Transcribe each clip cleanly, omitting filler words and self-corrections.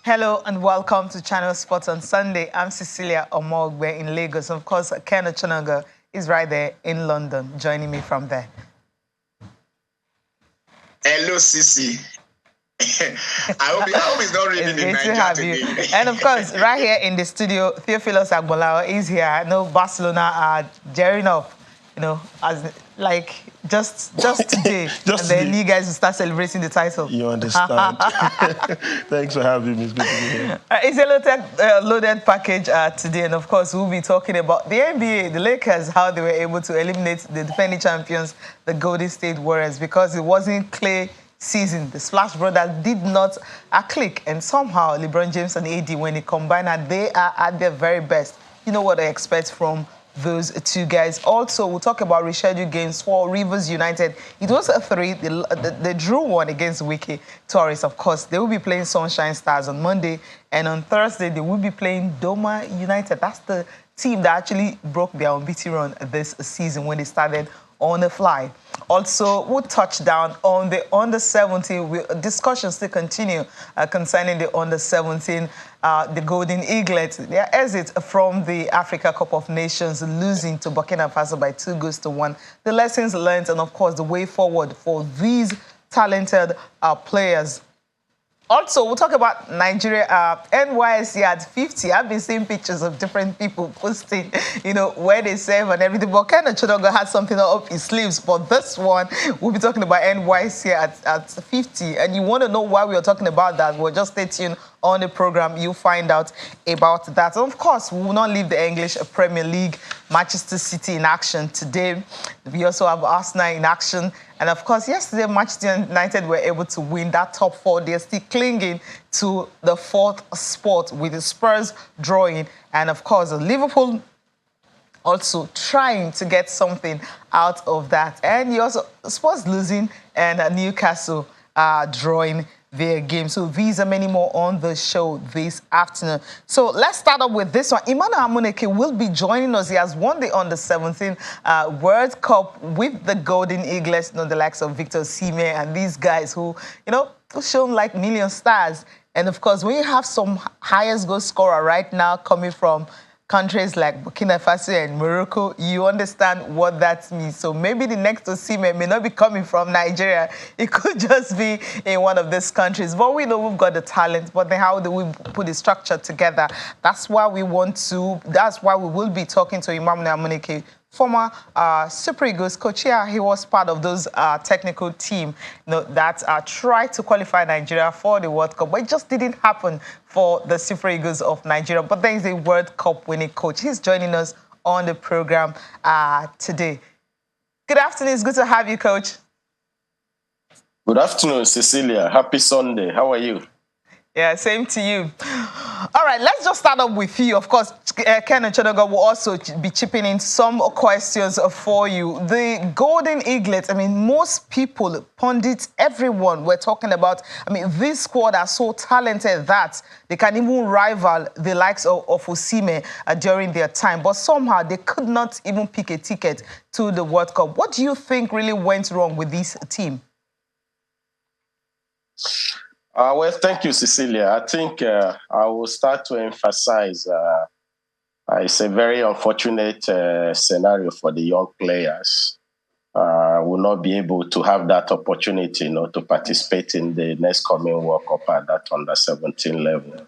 Hello and welcome to Channel Sports on Sunday. I'm Cecilia Omogbe in Lagos. Of course, Ken Ochonogo is right there in London, joining me from there. Hello, Cici. I hope it's not raining in Nigeria today. And of course, right here in the studio, Theophilus Agbolao is here. I know Barcelona are gearing up, as like just today. And then you guys will start celebrating the title. You understand. Thanks for having me. It's good to be here. It's a loaded package today. And of course, we'll be talking about the NBA, the Lakers, how they were able to eliminate the defending champions, the Golden State Warriors, because it wasn't Clay season. The Splash Brothers did not click. And somehow, LeBron James and AD, when they combine, they are at their very best. You know what I expect from those two guys. Also, we'll talk about rescheduled games for Rivers United. It was a 3. They drew one against Wiki Torres, of course. They will be playing Sunshine Stars on Monday. And on Thursday, they will be playing Doma United. That's the team that actually broke their unbeaten run this season when they started on the fly. Also, we'll touch down on the under-17. Discussions still continue concerning the under-17, the Golden Eaglets. Their exit from the Africa Cup of Nations, losing to Burkina Faso by 2-1. The lessons learned and, of course, the way forward for these talented players. Also, we'll talk about Nigeria, NYSC at 50. I've been seeing pictures of different people posting, where they serve and everything. But Ken Ochonogo had something up his sleeves for this one. We'll be talking about NYSC at 50. And you want to know why we are talking about that, well, just stay tuned on the program. You'll find out about that. And of course, we will not leave the English Premier League. Manchester City in action today. We also have Arsenal in action. And of course, yesterday, Manchester United were able to win that top 4. They're still clinging to the 4th spot with the Spurs drawing. And of course, Liverpool also trying to get something out of that. And you also Spurs losing and Newcastle drawing their game. So these are many more on the show this afternoon. So let's start up with this one. Amunike will be joining us. He has won the Under-17 World Cup with the Golden Eaglets, the likes of Victor Osimhen and these guys who, shown like million stars. And of course, when you have some highest goal scorer right now coming from countries like Burkina Faso and Morocco, you understand what that means. So maybe the next Osimhen may not be coming from Nigeria. It could just be in one of these countries. But we know we've got the talent, but then how do we put the structure together? That's why we will be talking to Imam Amunike, former Super Eagles coach. Yeah, he was part of those technical team that tried to qualify Nigeria for the World Cup, but it just didn't happen for the Super Eagles of Nigeria. But there is a World Cup winning coach. He's joining us on the program today. Good afternoon. It's good to have you, Coach. Good afternoon, Cecilia. Happy Sunday. How are you? Yeah, same to you. All right, let's just start up with you. Of course, Ken Ochonogo will also be chipping in some questions for you. The Golden Eaglets, most people, pundits, everyone were talking about, this squad are so talented that they can even rival the likes of Osimhen during their time. But somehow they could not even pick a ticket to the World Cup. What do you think really went wrong with this team? Well, thank you, Cecilia. I think I will start to emphasize it's a very unfortunate scenario for the young players. Will not be able to have that opportunity, to participate in the next coming World Cup at that under-17 level.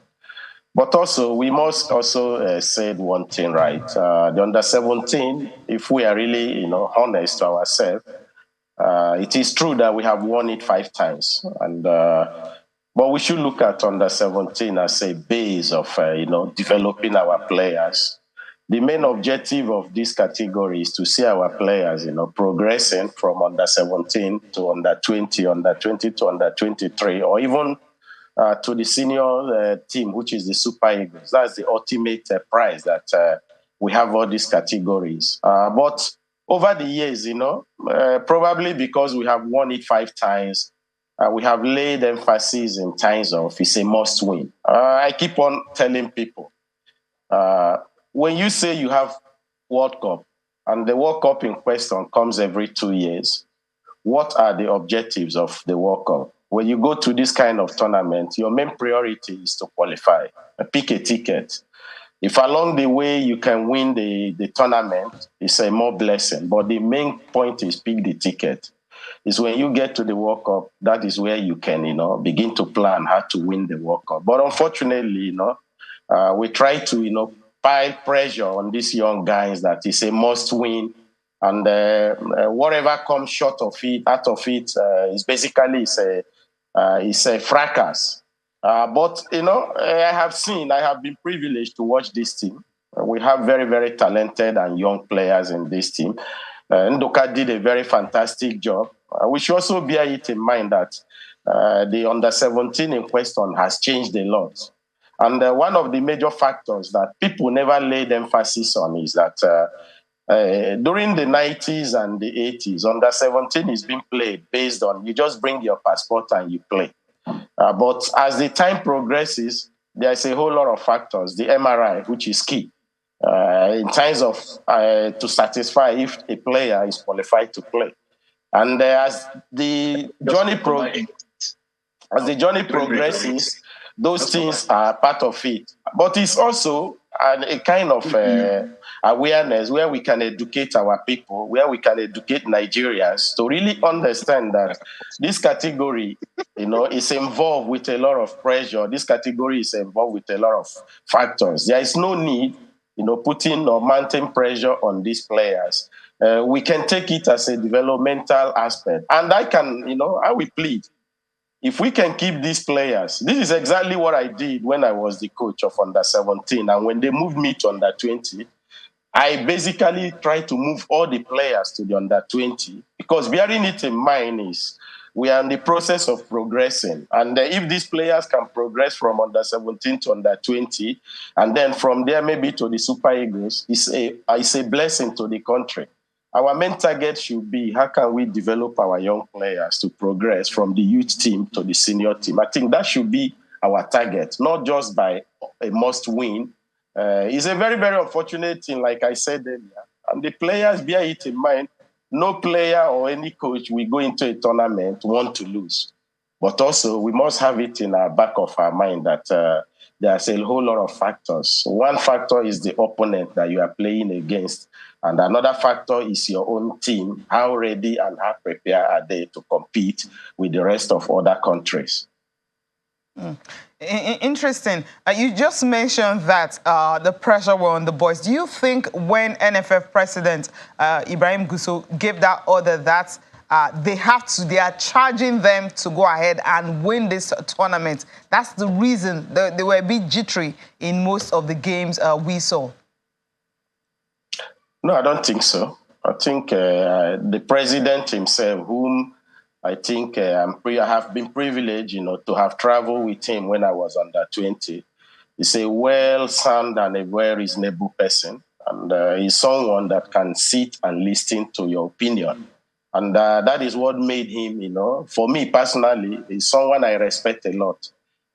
But also, we must also say one thing right. The under-17, if we are really, honest to ourselves, it is true that we have won it 5 times, and but we should look at under-17 as a base of, developing our players. The main objective of this category is to see our players, progressing from under-17 to under-20, under-20 to under-23, or even to the senior team, which is the Super Eagles. That's the ultimate prize that we have all these categories. But over the years, probably because we have won it 5 times, we have laid emphasis in terms of it's a must win. I keep on telling people, when you say you have World Cup, and the World Cup in question comes every 2 years, what are the objectives of the World Cup? when you go to this kind of tournament, your main priority is to qualify, pick a ticket. If along the way you can win the tournament, it's a more blessing. But the main point is pick the ticket. It's when you get to the World Cup, that is where you can, begin to plan how to win the World Cup. But unfortunately, we try to, pile pressure on these young guys that it's a must win. And whatever comes short of it, out of it, is basically it's a fracas. But, I have been privileged to watch this team. We have very, very talented and young players in this team. Ndoka did a very fantastic job. We should also bear it in mind that the under-17 in question has changed a lot. And one of the major factors that people never laid emphasis on is that during the 90s and the 80s, under-17 is being played based on you just bring your passport and you play. But as the time progresses, there's a whole lot of factors. The MRI, which is key in terms of to satisfy if a player is qualified to play. And as the journey progresses, those things are part of it. But it's also a kind of awareness where we can educate our people, where we can educate Nigerians to really understand that this category, is involved with a lot of pressure. This category is involved with a lot of factors. There is no need, putting or mounting pressure on these players. We can take it as a developmental aspect. And I will plead. If we can keep these players, this is exactly what I did when I was the coach of under-17. And when they moved me to under-20, I basically tried to move all the players to the under-20 because bearing it in mind is we are in the process of progressing. And if these players can progress from under-17 to under-20, and then from there maybe to the Super Eagles, it's a blessing to the country. Our main target should be how can we develop our young players to progress from the youth team to the senior team. I think that should be our target, not just by a must win. It's a very, very unfortunate thing, like I said earlier. And the players bear it in mind. No player or any coach will go into a tournament want to lose. But also, we must have it in our back of our mind that there's a whole lot of factors. One factor is the opponent that you are playing against. And another factor is your own team. How ready and how prepared are they to compete with the rest of other countries? Interesting. You just mentioned that the pressure were on the boys. Do you think when NFF President Ibrahim Gusso gave that order that they are charging them to go ahead and win this tournament, that's the reason they were a bit jittery in most of the games we saw? No, I don't think so. I think the president himself, whom I think I have been privileged, to have traveled with him when I was under-20. He's a well-sound and a very reasonable person. And he's someone that can sit and listen to your opinion. And that is what made him, for me personally, is someone I respect a lot.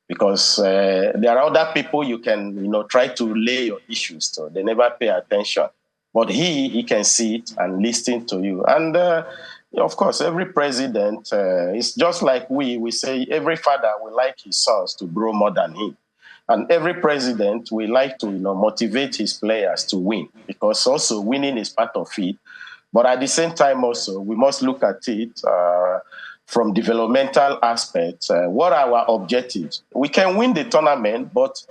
Because there are other people you can, try to lay your issues to. They never pay attention. But he can sit and listen to you. And of course, every president is just like we say every father will like his sons to grow more than him. And every president will like to motivate his players to win because also winning is part of it. But at the same time also, we must look at it from developmental aspects. What are our objectives? We can win the tournament, but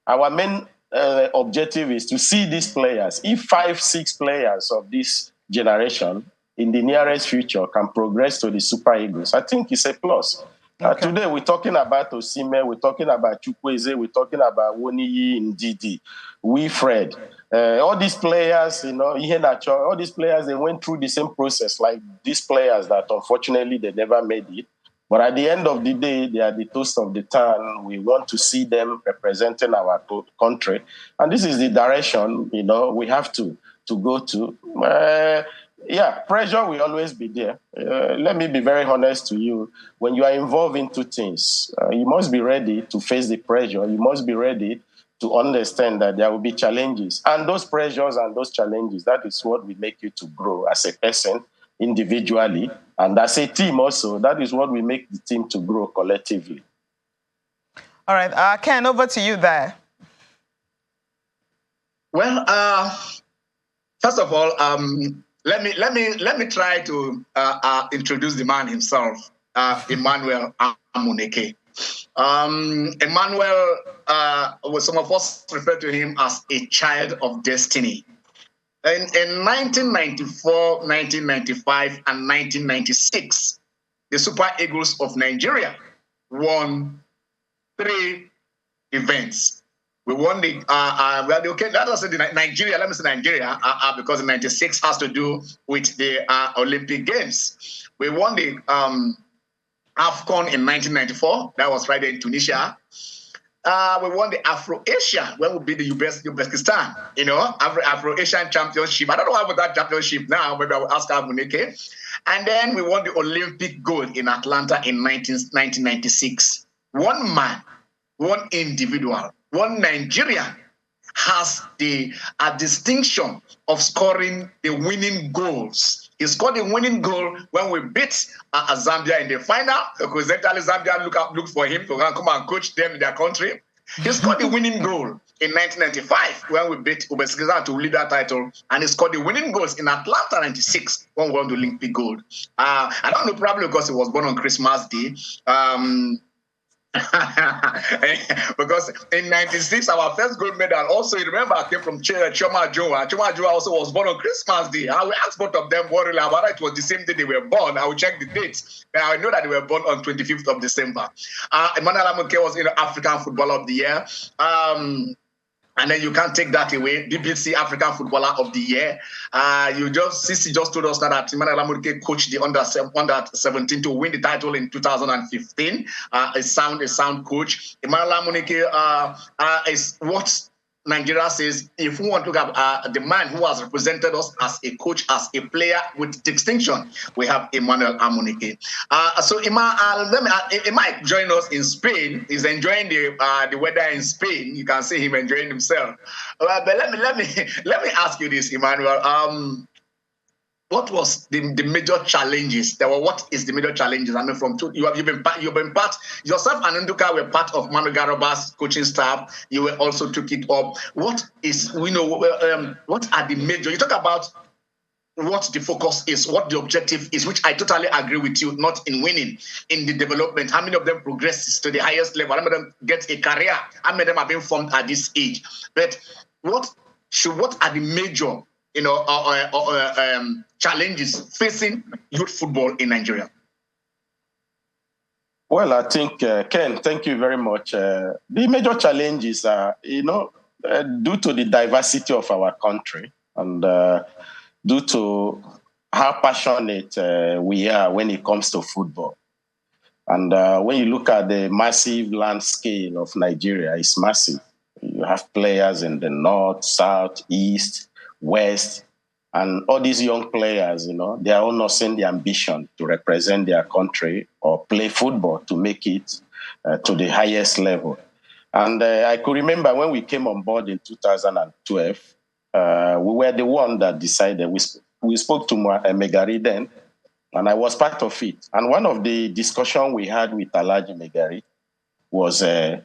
our main objective is to see these players. If 5-6 players of this generation in the nearest future can progress to the Super Eagles, I think it's a plus. Okay. Today we're talking about Osimhen, we're talking about Chukwueze, we're talking about Woniyi Ndidi, Wilfred. All these players, Iheanacho, all these players, they went through the same process like these players that unfortunately they never made it. But at the end of the day, they are the toast of the town. We want to see them representing our country. And this is the direction, we have to go to. Pressure will always be there. Let me be very honest to you. When you are involved into things, you must be ready to face the pressure. You must be ready to understand that there will be challenges. And those pressures and those challenges, that is what will make you to grow as a person individually And as a team also, that is what we make the team to grow collectively. All right, Ken, over to you there. Well, first of all, let me try to introduce the man himself, Emmanuel Amunike. Emmanuel, some of us refer to him as a child of destiny. In 1994, 1995, and 1996, the Super Eagles of Nigeria won 3 events. We won the okay. Let us say Nigeria. Let me say Nigeria because 96 has to do with the Olympic Games. We won the AFCON in 1994. That was right there in Tunisia. We won the Afro-Asia when we beat the Uzbekistan. You know, Afro-Asian Championship. I don't know about that championship now. Maybe I will ask Amunike. And then we won the Olympic gold in Atlanta in 1996. One man, one individual, one Nigerian has the distinction of scoring the winning goals. He scored the winning goal when we beat Zambia in the final. Coincidentally, Zambia looked for him to come and coach them in their country. He scored the winning goal in 1995 when we beat Uzbekistan to lead that title, and he scored the winning goals in Atlanta 96 when we won the Olympic gold. I don't know, probably because he was born on Christmas Day. Because in 96, our first gold medal also, you remember, came from Choma Joa. Choma Joa also was born on Christmas Day. I will ask both of them what really about it was the same day they were born. I will check the dates. And I know that they were born on 25th of December. Emmanuel Amunike was African Footballer of the Year. And then you can't take that away. BBC African Footballer of the Year. Sisi just told us that Emmanuel Amunike coached the under 17 to win the title in 2015. A sound coach. Emmanuel Amunike is what Nigeria says, if we want to look at the man who has represented us as a coach, as a player with distinction, we have Emmanuel Amunike. So Emma join us in Spain. He's enjoying the weather in Spain. You can see him enjoying himself. But let me ask you this, Emmanuel. What was the major challenges? What is the major challenges? I mean, you've been part. Yourself and Nduka were part of Manu Garoba's coaching staff. You were also took it up. What are the major? You talk about what the focus is, what the objective is, which I totally agree with you. Not in winning, in the development. How many of them progresses to the highest level? How many of them get a career? How many of them are being formed at this age? But what are the major challenges facing youth football in Nigeria? Well, I think, Ken, thank you very much. The major challenges are, due to the diversity of our country and due to how passionate we are when it comes to football. And when you look at the massive land scale of Nigeria, it's massive. You have players in the north, south, east, west, and all these young players, they are all nursing the ambition to represent their country or play football to make it to the highest level. And I could remember when we came on board in 2012, we were the one that decided, we spoke to Megari then, and I was part of it. And one of the discussions we had with Alhaji Megari was we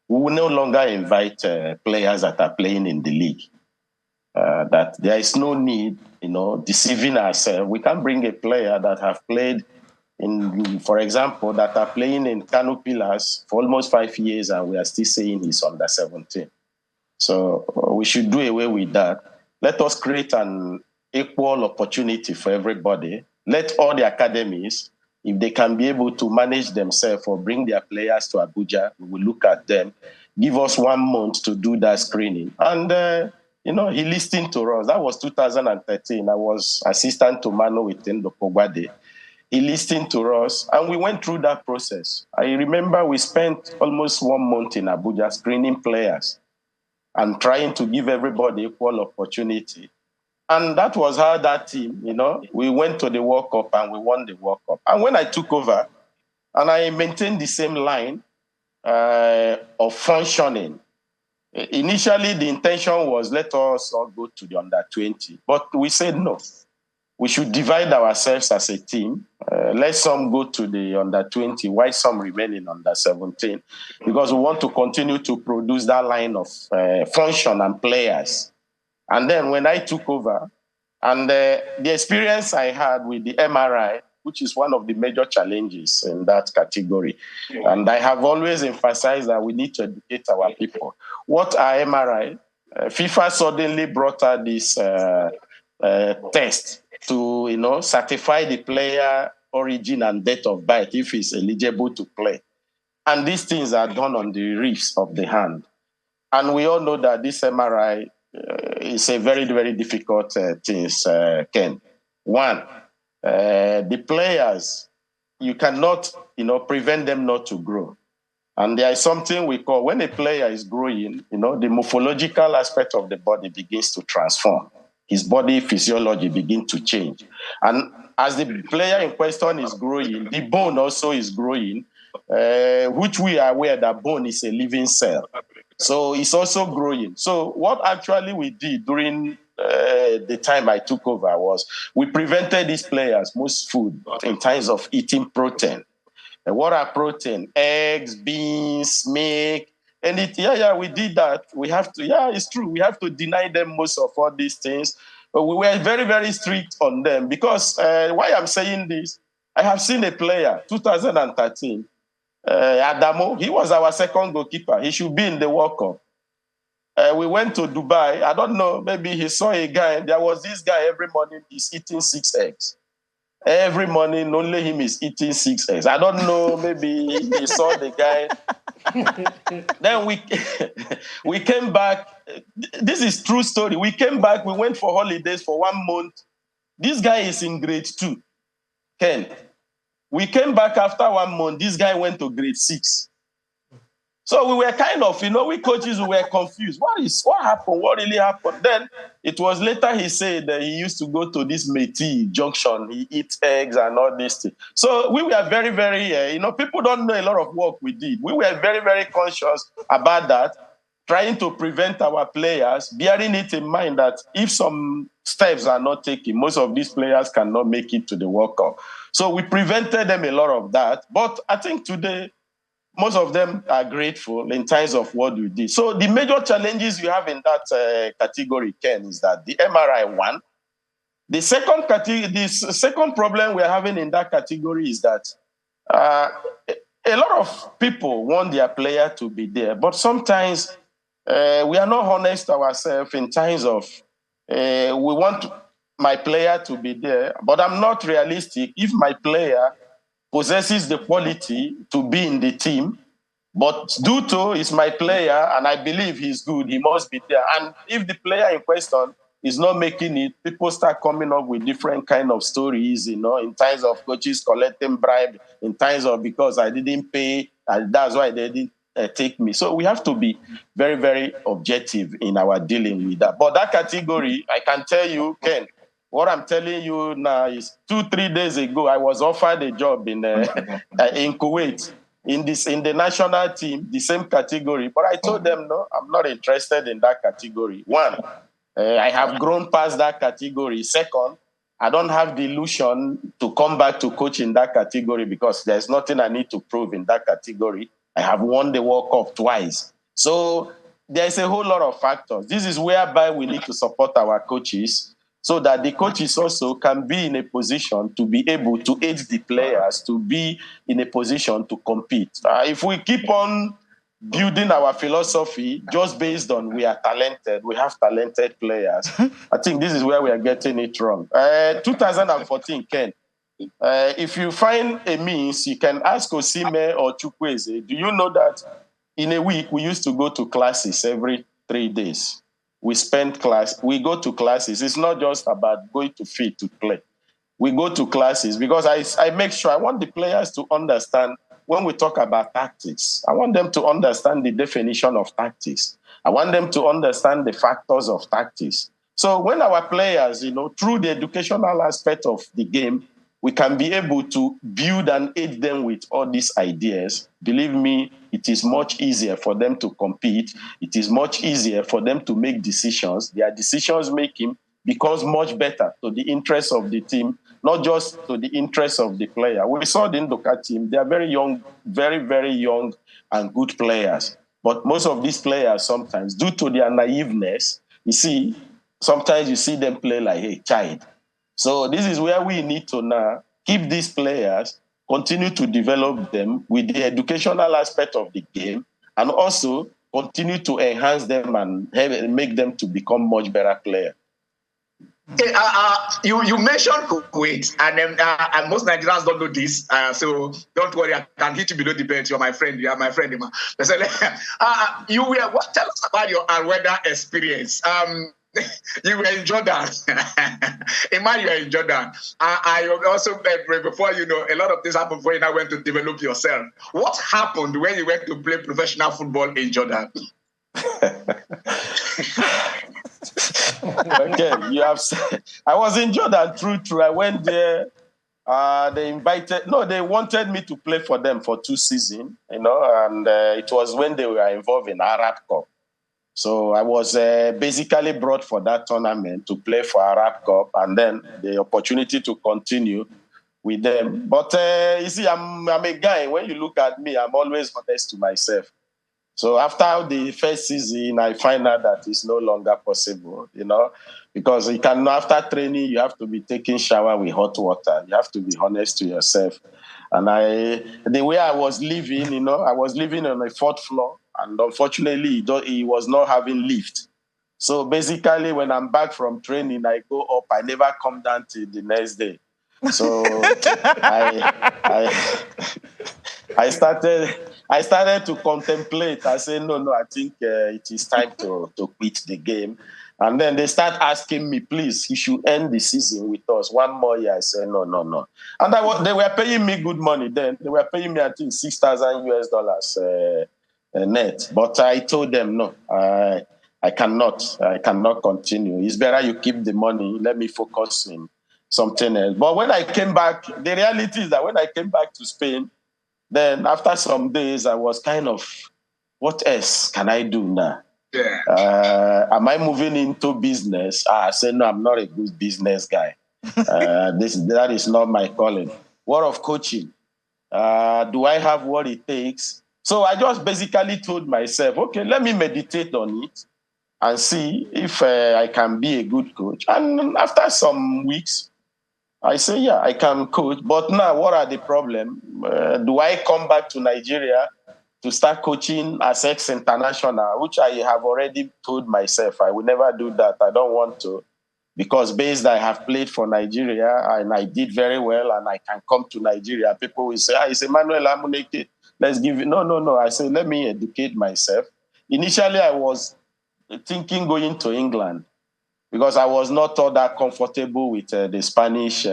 will no longer invite players that are playing in the league. That there is no need, deceiving ourselves. We can bring a player that have played for example, that are playing in Kano Pillars for almost 5 years, and we are still saying he's under 17. So we should do away with that. Let us create an equal opportunity for everybody. Let all the academies, if they can be able to manage themselves or bring their players to Abuja, we will look at them. Give us 1 month to do that screening. And he listened to us. That was 2013. I was assistant to Mano with Endo Pogwade. He listened to us, and we went through that process. I remember we spent almost 1 month in Abuja screening players and trying to give everybody equal opportunity. And that was how that team, we went to the World Cup and we won the World Cup. And when I took over, and I maintained the same line of functioning, initially, the intention was let us all go to the under 20, but we said no. we should divide ourselves as a team. Let some go to the under-20, while some remain in under-17, because we want to continue to produce that line of function and players. And then when I took over, and the experience I had with the MRI, which is one of the major challenges in that category, and I have always emphasized that we need to educate our people. What are MRI? FIFA suddenly brought out this test to, certify the player origin and date of birth if he's eligible to play. And these things are done on the wrist of the hand. And we all know that this MRI is a very, very difficult thing, Ken. One, the players, you cannot, prevent them not to grow. And there is something we call, when a player is growing, the morphological aspect of the body begins to transform. His body physiology begins to change. And as the player in question is growing, the bone also is growing, which we are aware that bone is a living cell. So it's also growing. So what actually we did during the time I took over was we prevented these players most food in terms of eating protein. And what are protein? Eggs, beans, milk. And we did that. We have to, it's true. We have to deny them most of all these things. But we were very, very strict on them because why I'm saying this, I have seen a player, 2013, Adamo, he was our second goalkeeper. He should be in the World Cup. We went to Dubai. I don't know, maybe he saw a guy. There was this guy every morning, he's eating 6 eggs. Every morning, only him is eating 6 eggs. I don't know, maybe he saw the guy. Then we came back. This is true story. We came back, we went for holidays for 1 month. This guy is in grade 2, Ken. We came back after 1 month. This guy went to grade 6. So we were kind of, we coaches were confused. What happened? What really happened? Then it was later he said that he used to go to this Métis junction. He eats eggs and all this thing. So we were very, very, people don't know a lot of work we did. We were very, very conscious about that, trying to prevent our players, bearing it in mind that if some steps are not taken, most of these players cannot make it to the World Cup. So we prevented them a lot of that. But I think today, most of them are grateful in terms of what we did. So the major challenges you have in that category, Ken, is that the MRI one. The second problem we're having in that category is that a lot of people want their player to be there, but sometimes we are not honest to ourselves in terms of we want my player to be there, but I'm not realistic. If my player possesses the quality to be in the team, but due to is my player and I believe he's good, he must be there. And if the player in question is not making it, people start coming up with different kind of stories, in terms of coaches collecting bribe, in terms of because I didn't pay, and that's why they didn't take me. So we have to be very, very objective in our dealing with that. But that category, I can tell you, Ken, what I'm telling you now is 2-3 days ago, I was offered a job in Kuwait in the national team, the same category. But I told them, no, I'm not interested in that category. One, I have grown past that category. Second, I don't have the illusion to come back to coach in that category because there's nothing I need to prove in that category. I have won the World Cup twice. So there's a whole lot of factors. This is whereby we need to support our coaches so that the coaches also can be in a position to be able to aid the players to be in a position to compete. If we keep on building our philosophy just based on we are talented, we have talented players, I think this is where we are getting it wrong. 2014, Ken, if you find a means, you can ask Osime or Chukwueze, do you know that in a week we used to go to classes every 3 days? We go to classes. It's not just about going to field to play. We go to classes because I make sure I want the players to understand when we talk about tactics. I want them to understand the definition of tactics. I want them to understand the factors of tactics. So when our players, through the educational aspect of the game, we can be able to build and aid them with all these ideas. Believe me, it is much easier for them to compete. It is much easier for them to make decisions. Their decisions making becomes much better to the interest of the team, not just to the interest of the player. We saw the Ndoka team. They are very young, very, very young and good players. But most of these players sometimes, due to their naiveness, you see, sometimes you see them play like a child. So this is where we need to now keep these players, continue to develop them with the educational aspect of the game, and also continue to enhance them and make them to become much better players. Okay, you mentioned Kuwait, and most Nigerians don't know this, so don't worry. I can hit you below the belt. You're my friend. You are my friend, Emma. So, tell us about your weather experience. You were in Jordan. Emma, you were in Jordan. I also, before you know, a lot of things happened before you now went to develop yourself. What happened when you went to play professional football in Jordan? Okay, you have said, I was in Jordan, true. I went there. They wanted me to play for them for 2 seasons, and it was when they were involved in Arab Cup. So I was basically brought for that tournament to play for Arab Cup, and then the opportunity to continue with them. But you see, I'm a guy. When you look at me, I'm always honest to myself. So after the first season, I find out that it's no longer possible, because after training, you have to be taking shower with hot water. You have to be honest to yourself. And the way I was living, I was living on the 4th floor, and unfortunately, he was not having lift. So basically, when I'm back from training, I go up. I never come down till the next day. So I started to contemplate. I said, no, I think it is time to quit the game. And then they start asking me, please, you should end the season with us 1 more year. I said, no. And they were paying me good money then. They were paying me, I think, $6,000 net. But I told them, no, I cannot continue. It's better you keep the money. Let me focus on something else. But when I came back, the reality is that when I came back to Spain, then after some days, I was kind of, what else can I do now? Yeah. Am I moving into business? I said, no, I'm not a good business guy. That is not my calling. What of coaching? Do I have what it takes? So I just basically told myself, okay, let me meditate on it and see if I can be a good coach. And after some weeks, I say, yeah, I can coach. But now, what are the problems? Do I come back to Nigeria to start coaching as ex-international, which I have already told myself I will never do that. I don't want to. Because based I have played for Nigeria and I did very well and I can come to Nigeria, people will say, it's Emmanuel Amunike, let's give it. No. I say, let me educate myself. Initially, I was thinking going to England, because I was not all that comfortable with the Spanish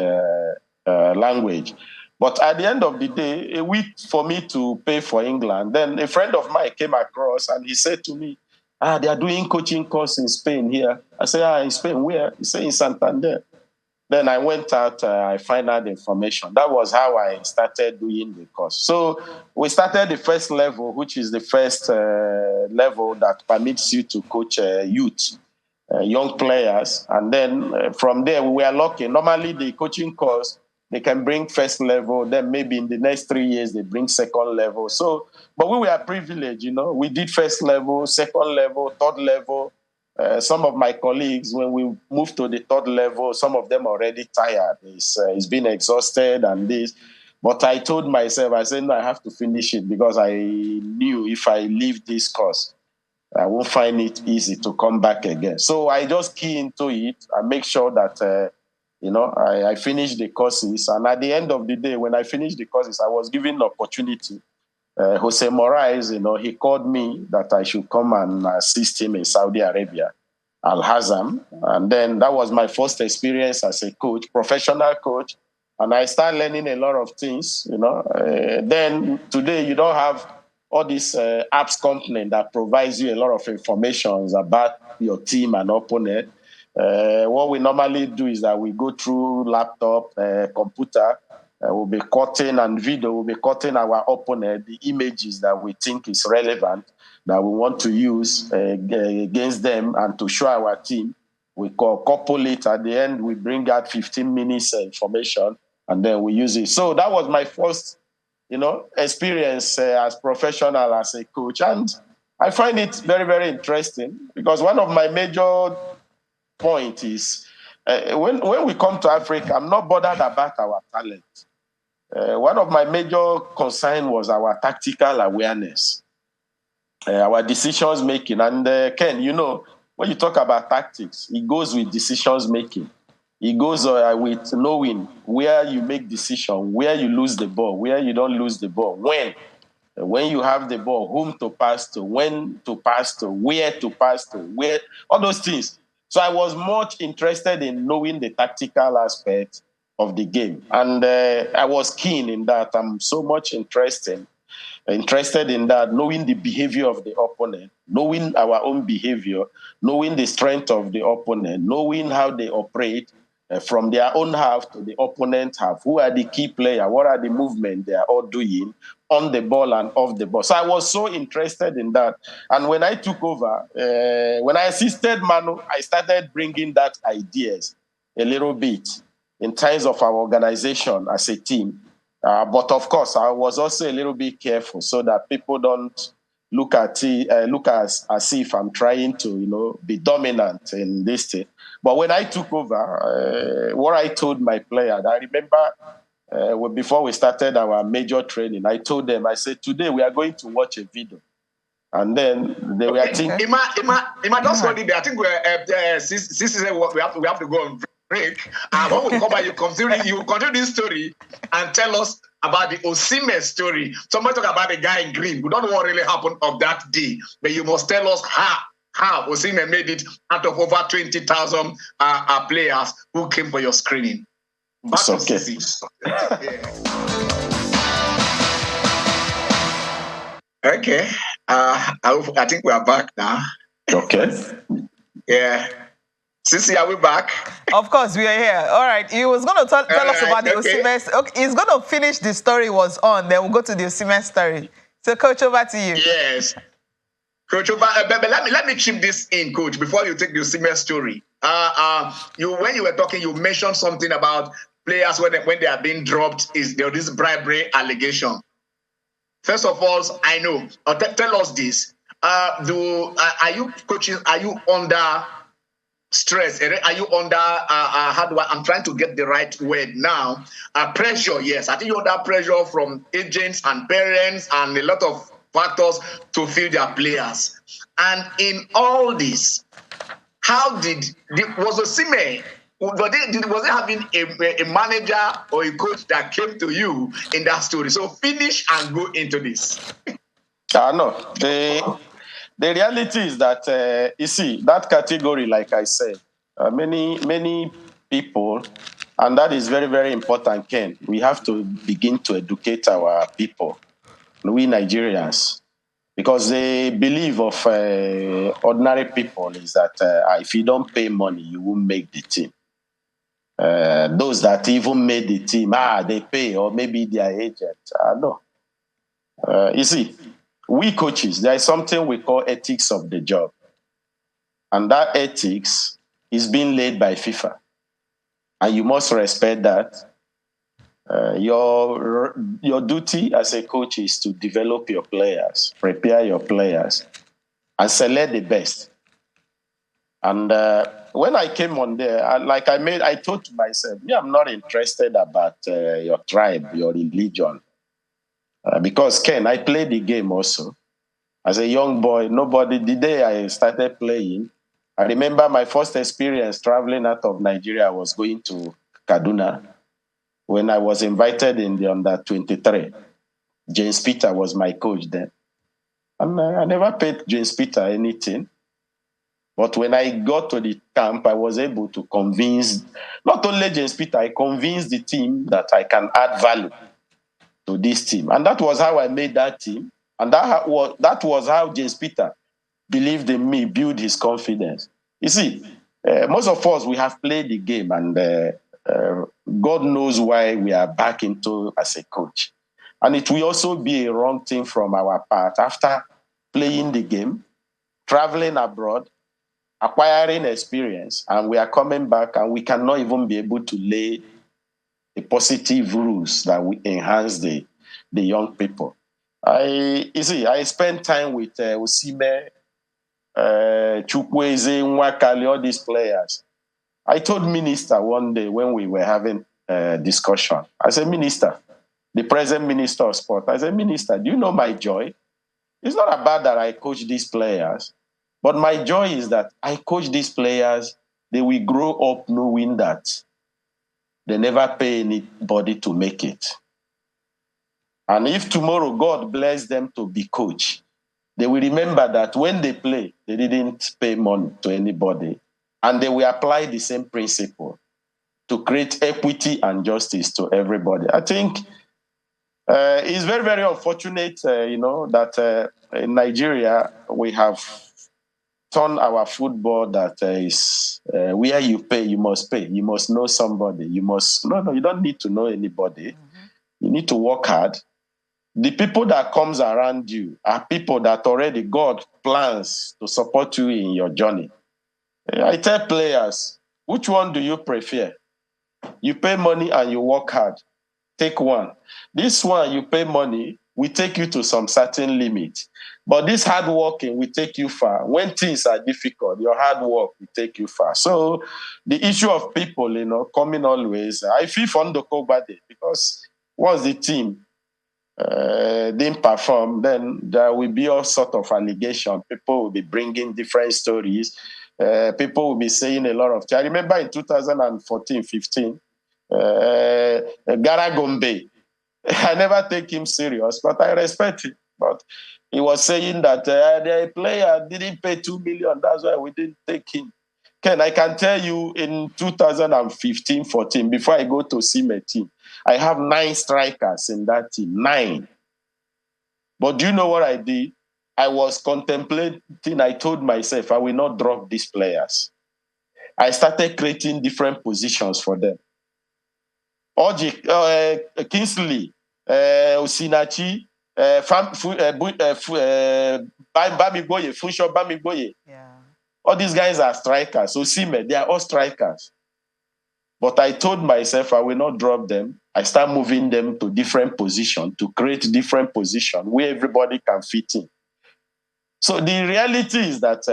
language. But at the end of the day, a week for me to pay for England, then a friend of mine came across and he said to me, they are doing coaching course in Spain here. I said, in Spain, where? He said, in Santander. Then I went out, I found out the information. That was how I started doing the course. So we started the first level, which is the first level that permits you to coach youth. Young players, and then from there we were lucky. Normally the coaching course, they can bring first level, then maybe in the next 3 years they bring second level. So, but we were privileged, we did first level, second level, third level. Some of my colleagues, when we moved to the third level, some of them already tired. It's been exhausted and this. But I told myself, I said, no, I have to finish it, because I knew if I leave this course, I won't find it easy to come back again. So I just key into it and make sure that, I finish the courses. And at the end of the day, when I finished the courses, I was given the opportunity. Jose Moraes, he called me that I should come and assist him in Saudi Arabia, Al-Hazam. And then that was my first experience as a coach, professional coach. And I started learning a lot of things, Then today you don't have all these apps company that provides you a lot of information about your team and opponent. What we normally do is that we go through laptop, computer, we'll be cutting and video, we'll be cutting our opponent, the images that we think is relevant, that we want to use against them and to show our team. We couple it at the end. We bring out 15 minutes information, and then we use it. So that was my first, experience as professional as a coach, and I find it very, very interesting because one of my major points is when we come to Africa, I'm not bothered about our talent. One of my major concerns was our tactical awareness, our decisions making. And Ken, when you talk about tactics, it goes with decisions making. It goes with knowing where you make decision, where you lose the ball, where you don't lose the ball, when you have the ball, whom to pass to, when to pass to, where to pass to, where, all those things. So I was much interested in knowing the tactical aspect of the game. And I was keen in that. I'm so much interested in that, knowing the behavior of the opponent, knowing our own behavior, knowing the strength of the opponent, knowing how they operate from their own half to the opponent half. Who are the key players? What are the movements they are all doing on the ball and off the ball? So I was so interested in that. And when I took over, when I assisted Manu, I started bringing that ideas a little bit in terms of our organization as a team. But of course, I was also a little bit careful so that people don't look as if I'm trying to, be dominant in this thing. But when I took over, what I told my players, I remember before we started our major training, I told them, I said, today we are going to watch a video. And then they were thinking... Ima, just hold it there. I think we have to go on break. When we come back, you continue this story and tell us about the Osimhen story. Somebody talk about the guy in green. We don't know what really happened of that day, but you must tell us how Osimhen made it out of over 20,000 players who came for your screening. It's okay. Okay. I think we are back now. Okay. Yeah. Sisi, are we back? Of course, we are here. All right. He was going to tell us about the Osimhen. Okay. He's going to finish the story was on. Then we'll go to the Osimhen story. So, Coach, over to you. Yes. Coach, but let me chip this in, Coach, before you take the Osimhen story. When you were talking, you mentioned something about players when they are being dropped. There this bribery allegation? First of all, I know. Tell us this. Are you coaching? Are you under stress? Are you under I'm trying to get the right word now. Pressure, yes. I think you're under pressure from agents and parents and a lot of factors to fill their players. And in all this, how was Osimhen? Was it having a manager or a coach that came to you in that story? So finish and go into this. No. The reality is that, you see, that category, like I said, many people, and that is very, very important, Ken. We have to begin to educate our people, we Nigerians, because the belief of ordinary people is that if you don't pay money, you won't make the team. Those that even made the team, they pay, or maybe their agent. No. You see, we coaches, there is something we call ethics of the job. And that ethics is being laid by FIFA. And you must respect that. Your duty as a coach is to develop your players, prepare your players, and select the best. And when I came on there, I thought to myself, I'm not interested about your tribe, your religion. Because, Ken, I played the game also. As a young boy, the day I started playing, I remember my first experience traveling out of Nigeria. I was going to Kaduna when I was invited in the under-23. James Peter was my coach then. And I never paid James Peter anything. But when I got to the camp, I was able to convince, not only James Peter, I convinced the team that I can add value to this team. And that was how I made that team. And that was how James Peter believed in me, built his confidence. You see, most of us, we have played the game, and God knows why we are back into as a coach. And it will also be a wrong thing from our part after playing the game, traveling abroad, acquiring experience, and we are coming back, and we cannot even be able to lay the positive rules that will enhance the young people. I spent time with Osime, Chukwueze, Nwakali, all these players. I told Minister one day when we were having a discussion, I said, Minister, the present Minister of Sport, I said, Minister, do you know my joy? It's not about that I coach these players, but my joy is that I coach these players, they will grow up knowing that they never pay anybody to make it. And if tomorrow God bless them to be coach, they will remember that when they play, they didn't pay money to anybody. And they will apply the same principle to create equity and justice to everybody. I think it's very, very unfortunate, that in Nigeria, we have turned our football that is where you pay, you must pay. You must know somebody. You don't need to know anybody. Mm-hmm. You need to work hard. The people that comes around you are people that already God plans to support you in your journey. I tell players, which one do you prefer? You pay money and you work hard. Take one. This one, you pay money, we take you to some certain limit. But this hard working will take you far. When things are difficult, your hard work will take you far. So the issue of people, coming always, I feel for Ndokobade because once the team didn't perform, then there will be all sort of allegation. People will be bringing different stories. People will be saying a lot of things. I remember in 2014-15, Gara Gombe, I never take him serious, but I respect him. But he was saying that the player didn't pay 2 million. That's why we didn't take him. Ken, I can tell you in 2015-14, before I go to see my team, I have 9 strikers in that team, 9. But do you know what I did? I was contemplating, I told myself, I will not drop these players. I started creating different positions for them. Kingsley, Osinachi, Bamigboye. Yeah. All these guys are strikers. Osime, they are all strikers. But I told myself I will not drop them. I start moving them to different positions to create different positions where everybody can fit in. So the reality is that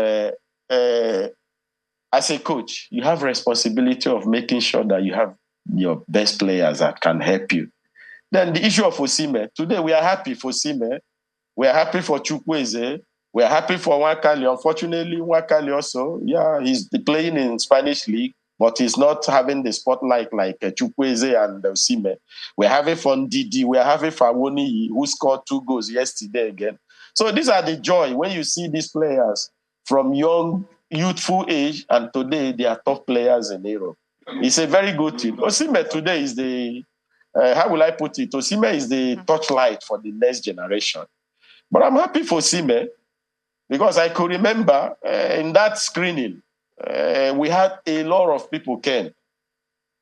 as a coach, you have responsibility of making sure that you have your best players that can help you. Then the issue of Osime. Today we are happy for Osime. We are happy for Chukwueze. We are happy for Nwakali. Unfortunately, Nwakali also, he's playing in Spanish league, but he's not having the spotlight like Chukwueze and Osime. We're having for Ndidi. We're having for Awoniyi, who scored 2 goals yesterday again. So these are the joy when you see these players from young, youthful age, and today they are top players in Europe. It's a very good team. Osime today is the, how will I put it? Osime is the torchlight for the next generation. But I'm happy for Osime because I could remember in that screening, we had a lot of people came.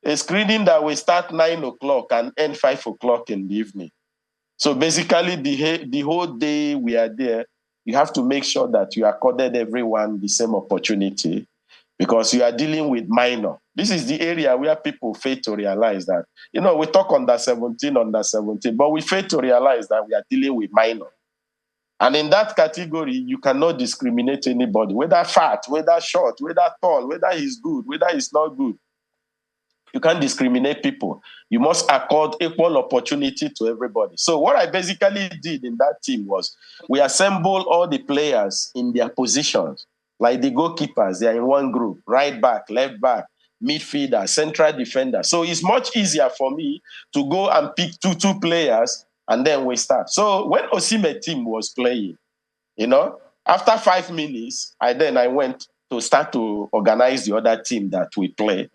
A screening that will start 9 o'clock and end 5 o'clock in the evening. So basically, the whole day we are there, you have to make sure that you accorded everyone the same opportunity because you are dealing with minor. This is the area where people fail to realize that, we talk under 17, but we fail to realize that we are dealing with minor. And in that category, you cannot discriminate anybody, whether fat, whether short, whether tall, whether he's good, whether he's not good. You can't discriminate people. You must accord equal opportunity to everybody. So what I basically did in that team was we assembled all the players in their positions. Like the goalkeepers, they are in one group, right back, left back, midfielder, central defender. So it's much easier for me to go and pick two players and then we start. So when Osime team was playing, after 5 minutes, I went to start to organize the other team that we play.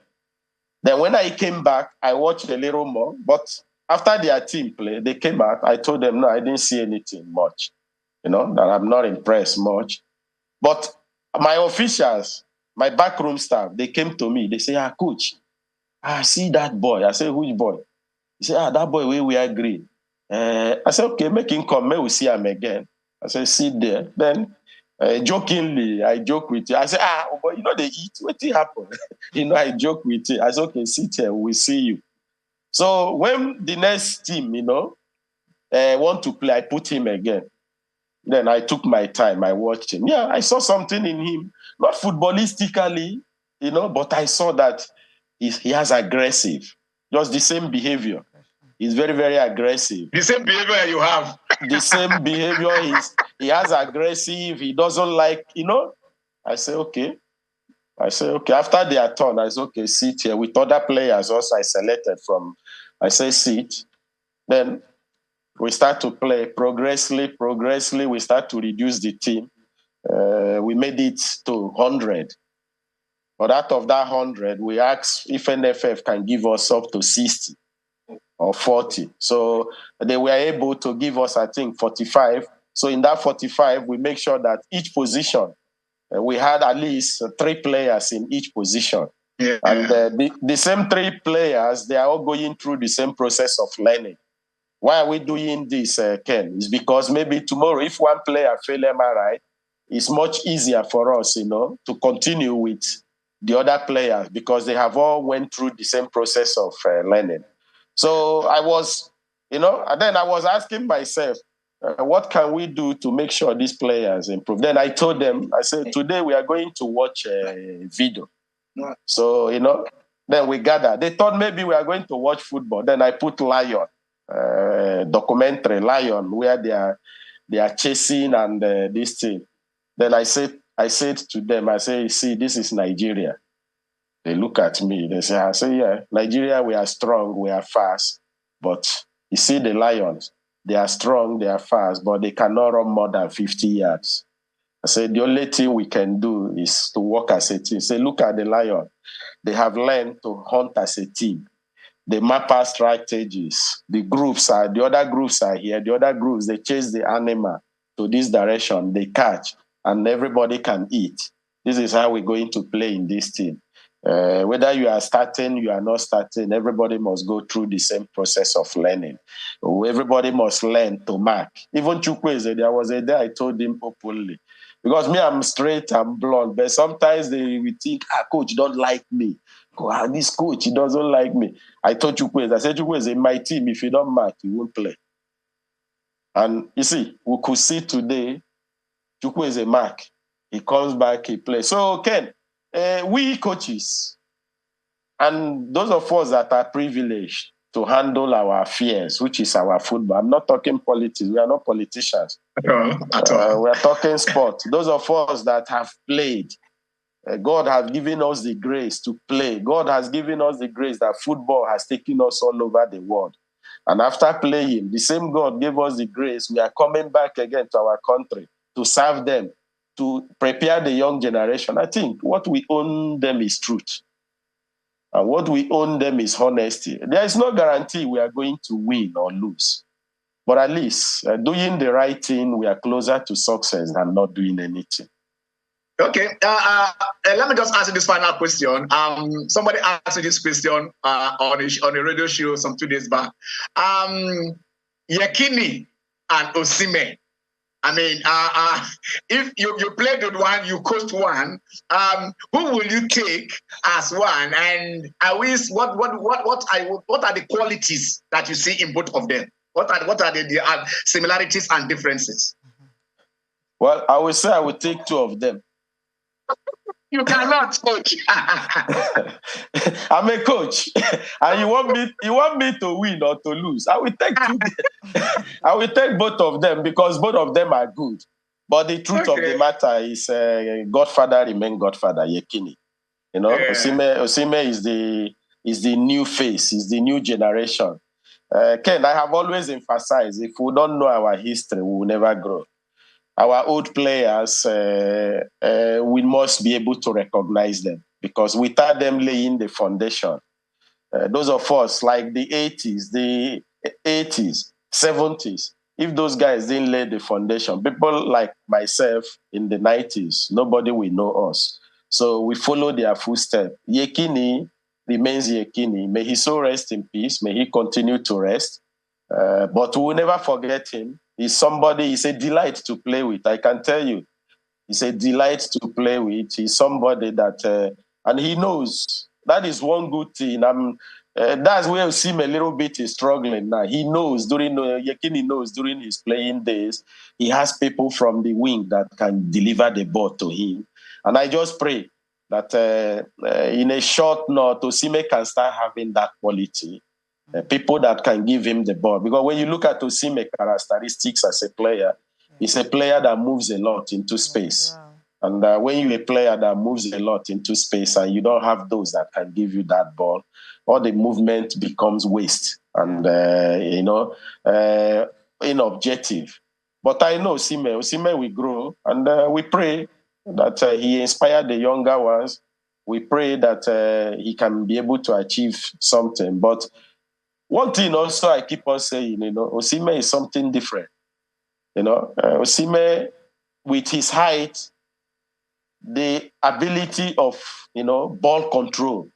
Then when I came back, I watched a little more. But after their team played, they came out. I told them, no, I didn't see anything much. That I'm not impressed much. But my officials, my backroom staff, they came to me. They say, coach, I see that boy. I say, which boy? He said, that boy, we are green. I said, okay, make him come. May we see him again. I said, sit there. Then Jokingly, I joke with you. I say, but they eat. What did happen? I joke with you. I say, okay, sit here. We'll see you. So when the next team, want to play, I put him again. Then I took my time. I watched him. Yeah, I saw something in him. Not footballistically, but I saw that he has aggressive. Just the same behavior. He's very, very aggressive. The same behavior you have. The same behavior. He has aggressive. He doesn't like, I say, okay. After their turn, I say, okay, sit here. With other players also I selected from, I say, sit. Then we start to play progressively. We start to reduce the team. We made it to 100. But out of that 100, we asked if NFF can give us up to 60 or 40. So they were able to give us, I think, 45. So in that 45, we make sure that each position, we had at least 3 players in each position. Yeah. And the same 3 players, they are all going through the same process of learning. Why are we doing this, Ken? It's because maybe tomorrow, if one player fail MRI, it's much easier for us, to continue with the other players because they have all went through the same process of learning. So I was, and then I was asking myself, what can we do to make sure these players improve? Then I told them, I said, today we are going to watch a video. So, then we gathered. They thought maybe we are going to watch football. Then I put Lion. Documentary Lion where they are chasing and this thing. Then I said to them, I say, see, this is Nigeria. They look at me. They say, I say, yeah, Nigeria, we are strong, we are fast. But you see the Lions, they are strong, they are fast, but they cannot run more than 50 yards. I said, the only thing we can do is to work as a team. Say, look at the Lion. They have learned to hunt as a team. They map out strategies. The other groups are here. The other groups, they chase the animal to this direction. They catch, and everybody can eat. This is how we're going to play in this team. Whether you are starting, you are not starting, everybody must go through the same process of learning. Everybody must learn to mark. Even Chukwueze, there was a day I told him openly, because me, I'm straight, I'm blonde, but sometimes they will think, coach don't like me. This coach, he doesn't like me. I told Chukwueze, I said, Chukwueze, in my team, if you don't mark, you won't play. And you see, we could see today, Chukwueze mark. He comes back, he plays. So, Ken, we coaches, and those of us that are privileged to handle our affairs, which is our football. I'm not talking politics. We are not politicians. At all. We are talking sport. Those of us that have played, God has given us the grace to play. God has given us the grace that football has taken us all over the world. And after playing, the same God gave us the grace. We are coming back again to our country to serve them, to prepare the young generation. I think what we owe them is truth. And what we owe them is honesty. There is no guarantee we are going to win or lose. But at least doing the right thing, we are closer to success than not doing anything. Okay, let me just answer this final question. Somebody asked me this question on a radio show some 2 days back. Yekini and Osimhen. I mean, if you played with one, you coached one. Who will you take as one? And what are the qualities that you see in both of them? What are the similarities and differences? Well, I would say I would take 2 of them. You cannot, coach. I'm a coach, and you want me to win or to lose. I will take 2. I will take both of them because both of them are good. But the truth of the matter is, Godfather remain Godfather. Yekini, Osimhen is the new face, is the new generation. Ken, I have always emphasized: if we don't know our history, we will never grow. Our old players, we must be able to recognize them because without them laying the foundation, those of us like the 80s, 70s, if those guys didn't lay the foundation, people like myself in the 90s, nobody will know us. So we follow their footsteps. Yekini remains Yekini. May he so rest in peace. May he continue to rest. But we will never forget him. He's a delight to play with. I can tell you, He's a delight to play with. He's somebody that, and he knows. That is one good thing. That's where you see him a little bit is struggling now. He knows Yekini knows during his playing days, he has people from the wing that can deliver the ball to him. And I just pray that in a short note, Osimhen can start having that quality. People that can give him the ball. Because when you look at Osimhen's characteristics as a player, he's a player that moves a lot into space. Wow. And when you're a player that moves a lot into space and you don't have those that can give you that ball, all the movement becomes waste and, inobjective. But I know Osimhen will grow, and we pray that he inspired the younger ones. We pray that he can be able to achieve something. But one thing also I keep on saying, Osimhen is something different. Osimhen, with his height, the ability of, ball control,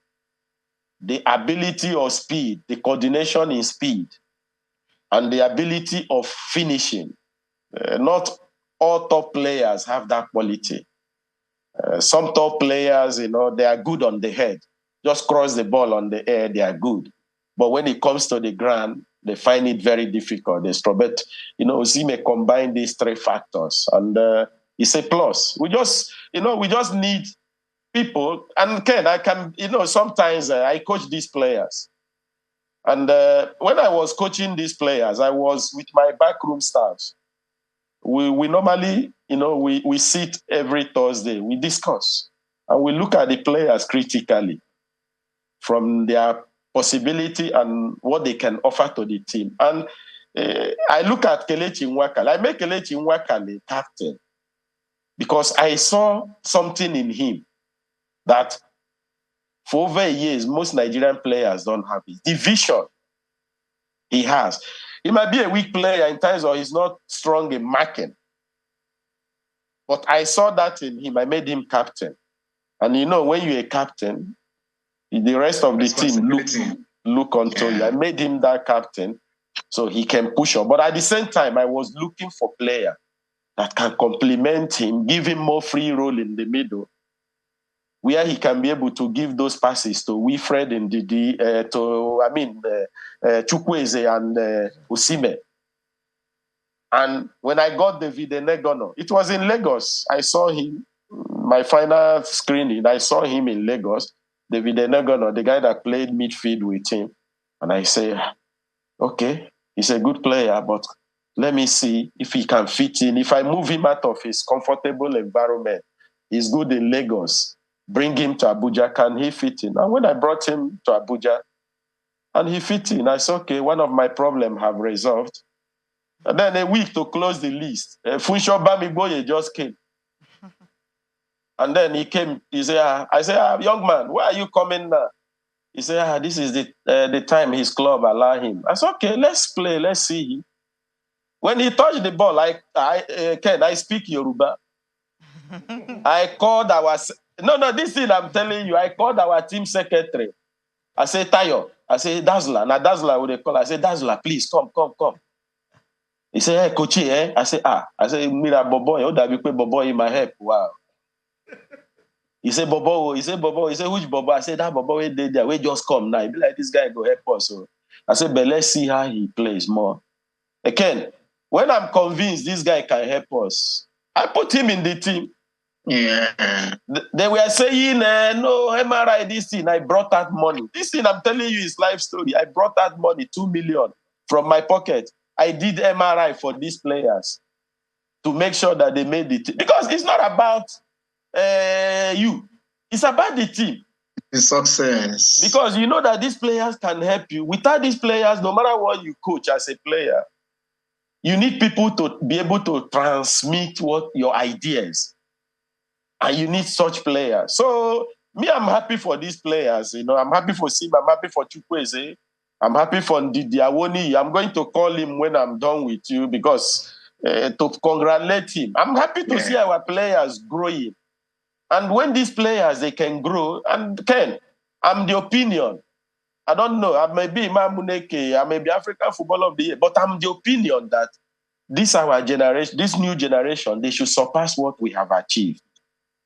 the ability of speed, the coordination in speed, and the ability of finishing. Not all top players have that quality. Some top players, they are good on the head. Just cross the ball on the air, they are good. But when it comes to the ground, they find it very difficult. But, Osimhen combine these three factors, and it's a plus. We just need people. And Ken, I can, sometimes I coach these players. And when I was coaching these players, I was with my backroom staffs. We normally, we sit every Thursday, we discuss, and we look at the players critically from their possibility and what they can offer to the team. And I look at Kelechi Nwakali. I make Kelechi Nwakali captain because I saw something in him that for over years, most Nigerian players don't have it. The vision he has. He might be a weak player in terms of he's not strong in marking. But I saw that in him. I made him captain. And when you're a captain, the rest of the team look onto you. I made him that captain so he can push on. But at the same time, I was looking for a player that can complement him, give him more free role in the middle, where he can be able to give those passes to Wilfred and Didi, Chukwueze and Osimhen. And when I got David Enegono, it was in Lagos. I saw him, my final screening, I saw him in Lagos, David Enegono, the guy that played midfield with him. And I say, okay, he's a good player, but let me see if he can fit in. If I move him out of his comfortable environment, he's good in Lagos, bring him to Abuja, can he fit in? And when I brought him to Abuja, and he fit in, I said, okay, one of my problems have resolved. And then a week to close the list, Funsho Bamiboye just came. And then he came, he said, I said, young man, where are you coming now? He said, this is the time his club allow him. I said, okay, let's play, let's see him. When he touched the ball, Ken, I speak Yoruba. I called this thing I'm telling you, I called our team secretary. I said, Tayo, I said, Dazzler. Now Dazzler would they call. I said, Dazzler, please come. He said, hey, coach, eh? I said, Mira Bobo, you that be Bobo in my head. Wow. He said, Bobo. He said, which Bobo? I said, that Bobo we did there. We just come now. He be like, this guy go help us. So I said, but let's see how he plays more. Again, when I'm convinced this guy can help us, I put him in the team. Yeah. They were saying, no, MRI, this thing. I brought that money. This thing, I'm telling you, is life story. I brought that money, 2 million from my pocket. I did MRI for these players to make sure that they made the team. Because it's not about you. It's about the team. The success. Because you know that these players can help you. Without these players, no matter what you coach as a player, you need people to be able to transmit what your ideas. And you need such players. So, me, I'm happy for these players. I'm happy for Sim. I'm happy for Chukwueze. I'm happy for Ndidi Awoni. I'm going to call him when I'm done with you because to congratulate him. I'm happy to see our players growing. And when these players, they can grow, and Ken, I'm the opinion. I don't know. I may be Amunike, I may be African Footballer of the Year, but I'm the opinion that this our generation, this new generation, they should surpass what we have achieved.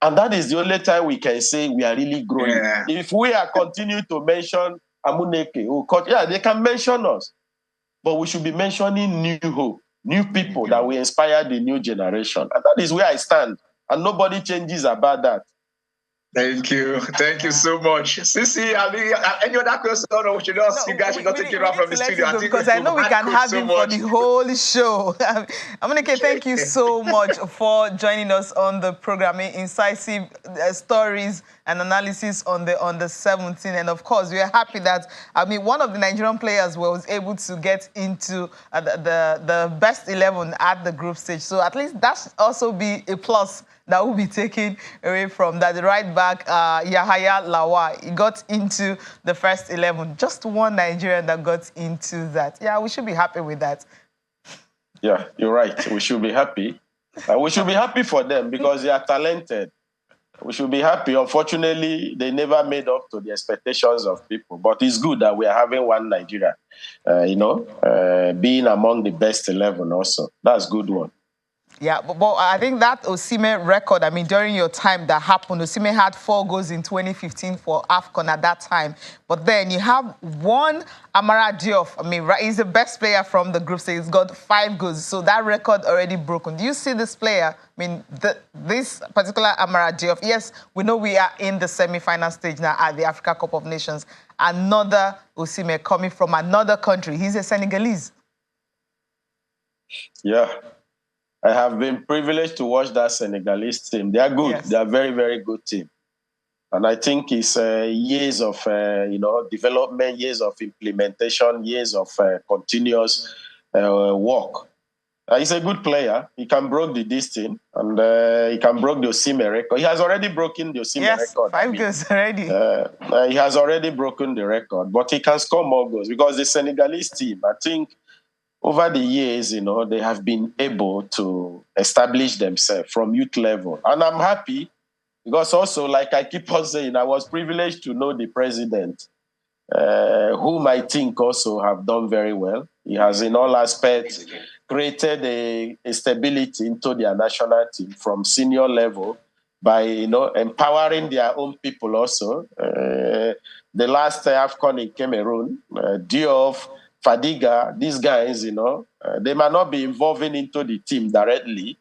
And that is the only time we can say we are really growing. Yeah. If we are continuing to mention Amunike, they can mention us. But we should be mentioning new hope, new people that will inspire the new generation. And that is where I stand. And nobody changes about that. Thank you. Thank you so much. Sisi, any other question? Or we should just, you guys should not take it out from the studio. Because I know we can have him for the whole show. Amunike, thank you so much for joining us on the program. Incisive stories and analysis on the 17. And of course, we are happy that, one of the Nigerian players was able to get into the best 11 at the group stage. So at least that should also be a plus that will be taken away from that. The right back, Yahaya Lawa, he got into the first 11. Just one Nigerian that got into that. Yeah, we should be happy with that. Yeah, you're right. We should be happy. We should be happy for them because they are talented. We should be happy. Unfortunately, they never made up to the expectations of people. But it's good that we are having one Nigeria, being among the best 11 also. That's a good one. Yeah, but I think that Osimhen record, during your time that happened, Osimhen had 4 goals in 2015 for AFCON at that time. But then you have one Amara Diop. He's the best player from the group stage. He's got 5 goals. So that record already broken. Do you see this player, this particular Amara Diop? Yes, we know we are in the semi-final stage now at the Africa Cup of Nations. Another Osimhen coming from another country. He's a Senegalese. Yeah. I have been privileged to watch that Senegalese team. They are good. Yes. They are very, very good team. And I think it's years of, development, years of implementation, years of continuous work. He's a good player. He can break the distance and he can break the Osimhen record. He has already broken the Osimhen record. 5 goals already. He has already broken the record, but he can score more goals because the Senegalese team, I think, over the years, they have been able to establish themselves from youth level. And I'm happy because also, like I keep on saying, I was privileged to know the president, whom I think also have done very well. He has, in all aspects, created a stability into their national team from senior level by, empowering their own people also. The last AFCON in Cameroon, Diop, Fadiga, these guys, they might not be involving into the team directly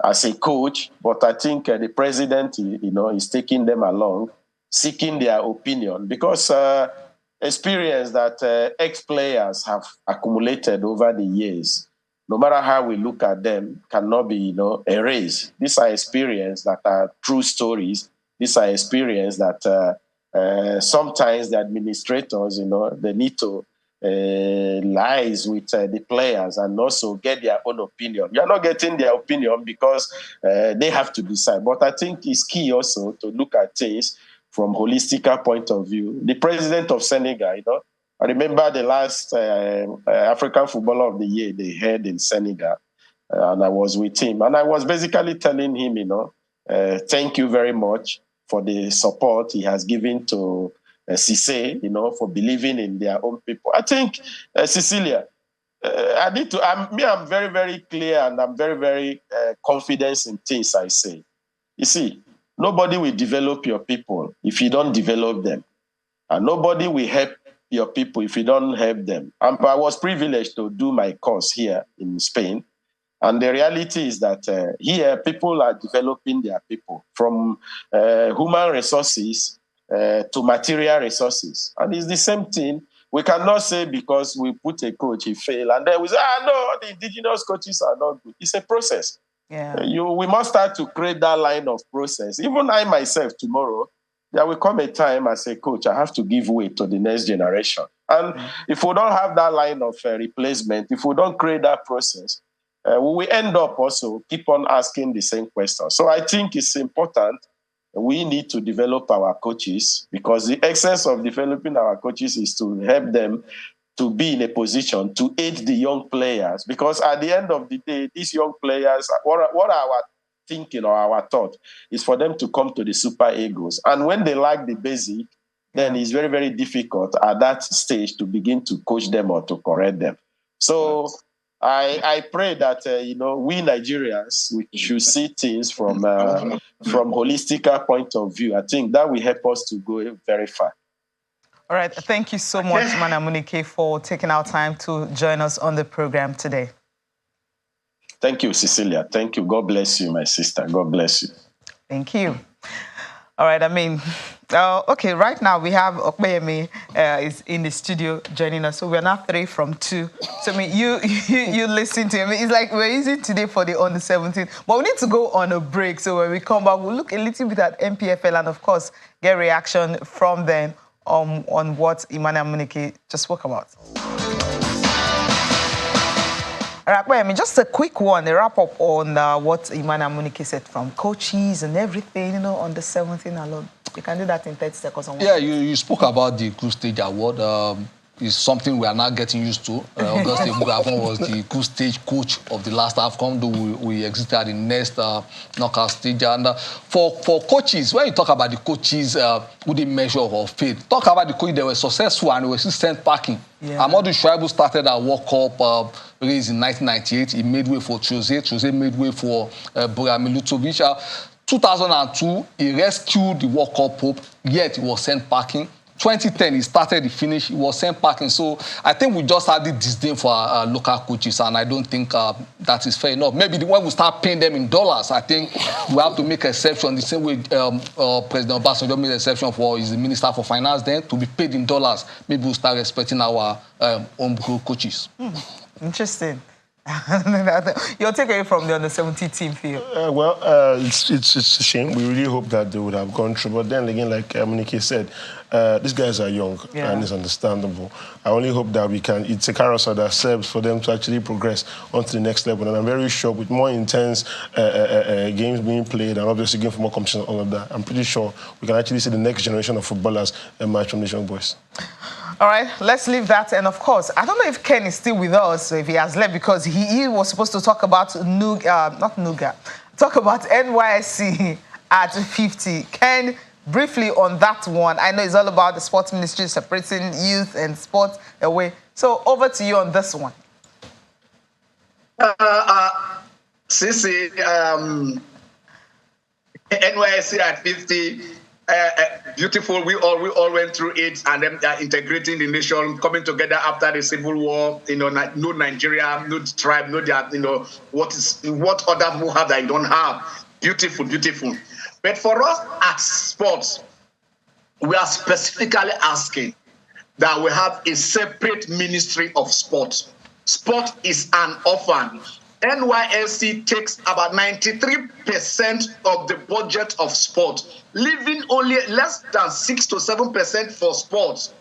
as a coach, but I think the president, is taking them along, seeking their opinion because experience that ex-players have accumulated over the years, no matter how we look at them, cannot be, erased. These are experiences that are true stories. These are experiences that sometimes the administrators, they need to lies with the players and also get their own opinion. You're not getting their opinion because they have to decide. But I think it's key also to look at things from holistic point of view. The president of Senegal, I remember the last African Footballer of the Year they had in Senegal, and I was with him. And I was basically telling him, thank you very much for the support he has given to Cisse, for believing in their own people. I think, Cecilia, I'm very, very clear and I'm very, very confident in things I say. You see, nobody will develop your people if you don't develop them. And nobody will help your people if you don't help them. I was privileged to do my course here in Spain. And the reality is that here, people are developing their people from human resources to material resources. And it's the same thing. We cannot say because we put a coach, he failed, and then we say, no, the indigenous coaches are not good. It's a process. Yeah. We must start to create that line of process. Even I myself, tomorrow, there will come a time as a coach, I have to give way to the next generation. And if we don't have that line of replacement, if we don't create that process, we will end up also keep on asking the same question. So I think it's important. We need to develop our coaches because the essence of developing our coaches is to help them to be in a position to aid the young players. Because at the end of the day, these young players, what our thinking or our thought is for them to come to the Super Eagles. And when they lack the basic, then it's very, very difficult at that stage to begin to coach them or to correct them. So I pray that we Nigerians we should see things from holistic point of view. I think that will help us to go very far. All right, thank you so much, Amunike, for taking our time to join us on the program today. Thank you, Cecilia. Thank you. God bless you, my sister. God bless you. Thank you. All right, okay, right now we have Okpeyemi is in the studio joining us. So we're now 3 from 2. So, you listen to him. It's like we're using today for the under-17. But we need to go on a break. So when we come back, we'll look a little bit at NPFL and, of course, get reaction from them on what Emmanuel Amunike just spoke about. All right, just a quick one, a wrap-up on what Emmanuel Amunike said from coaches and everything, on the 17 alone. You can do that in 30 seconds. Yeah, you spoke about the Group Stage Award. It's something we are now getting used to. Augustine Gugavon was the Group Stage coach of the last AFCON, though we exited at the next knockout stage. And for coaches, when you talk about the coaches who didn't measure or fail, talk about the coaches that were successful and were still sent packing. Yeah. Amadou Shuaibu started at World Cup race in 1998. He made way for Jose made way for Bojan Milutovic. 2002, he rescued the World Cup hope, yet he was sent packing. 2010, he started the finish, he was sent packing. So I think we just had the disdain for our local coaches, and I don't think that is fair enough. Maybe when we start paying them in dollars, I think we have to make exception. The same way President Obasanjo made exception for his Minister for Finance then, to be paid in dollars. Maybe we'll start respecting our own coaches. Interesting. Your takeaway from the under-17 team field? It's a shame. We really hope that they would have gone through. But then again, like Amunike said, these guys are young and it's understandable. I only hope that it's a carousel that serves for them to actually progress onto the next level. And I'm very sure with more intense games being played and obviously going for more competition and all of that, I'm pretty sure we can actually see the next generation of footballers emerge from these young boys. All right, let's leave that. And of course, I don't know if Ken is still with us, if he has left, because he was supposed to talk about talk about NYSC at 50. Ken, briefly on that one. I know it's all about the sports ministry separating youth and sports away. So over to you on this one. Sisi, NYSC at 50. Beautiful. We all went through it, and then integrating the nation, coming together after the civil war. No Nigeria, no tribe, no what other people have that I don't have. Beautiful, beautiful. But for us at sports, we are specifically asking that we have a separate ministry of sport. Sport is an orphan. NYSC takes about 93% of the budget of sport, leaving only less than 6 to 7% for sports.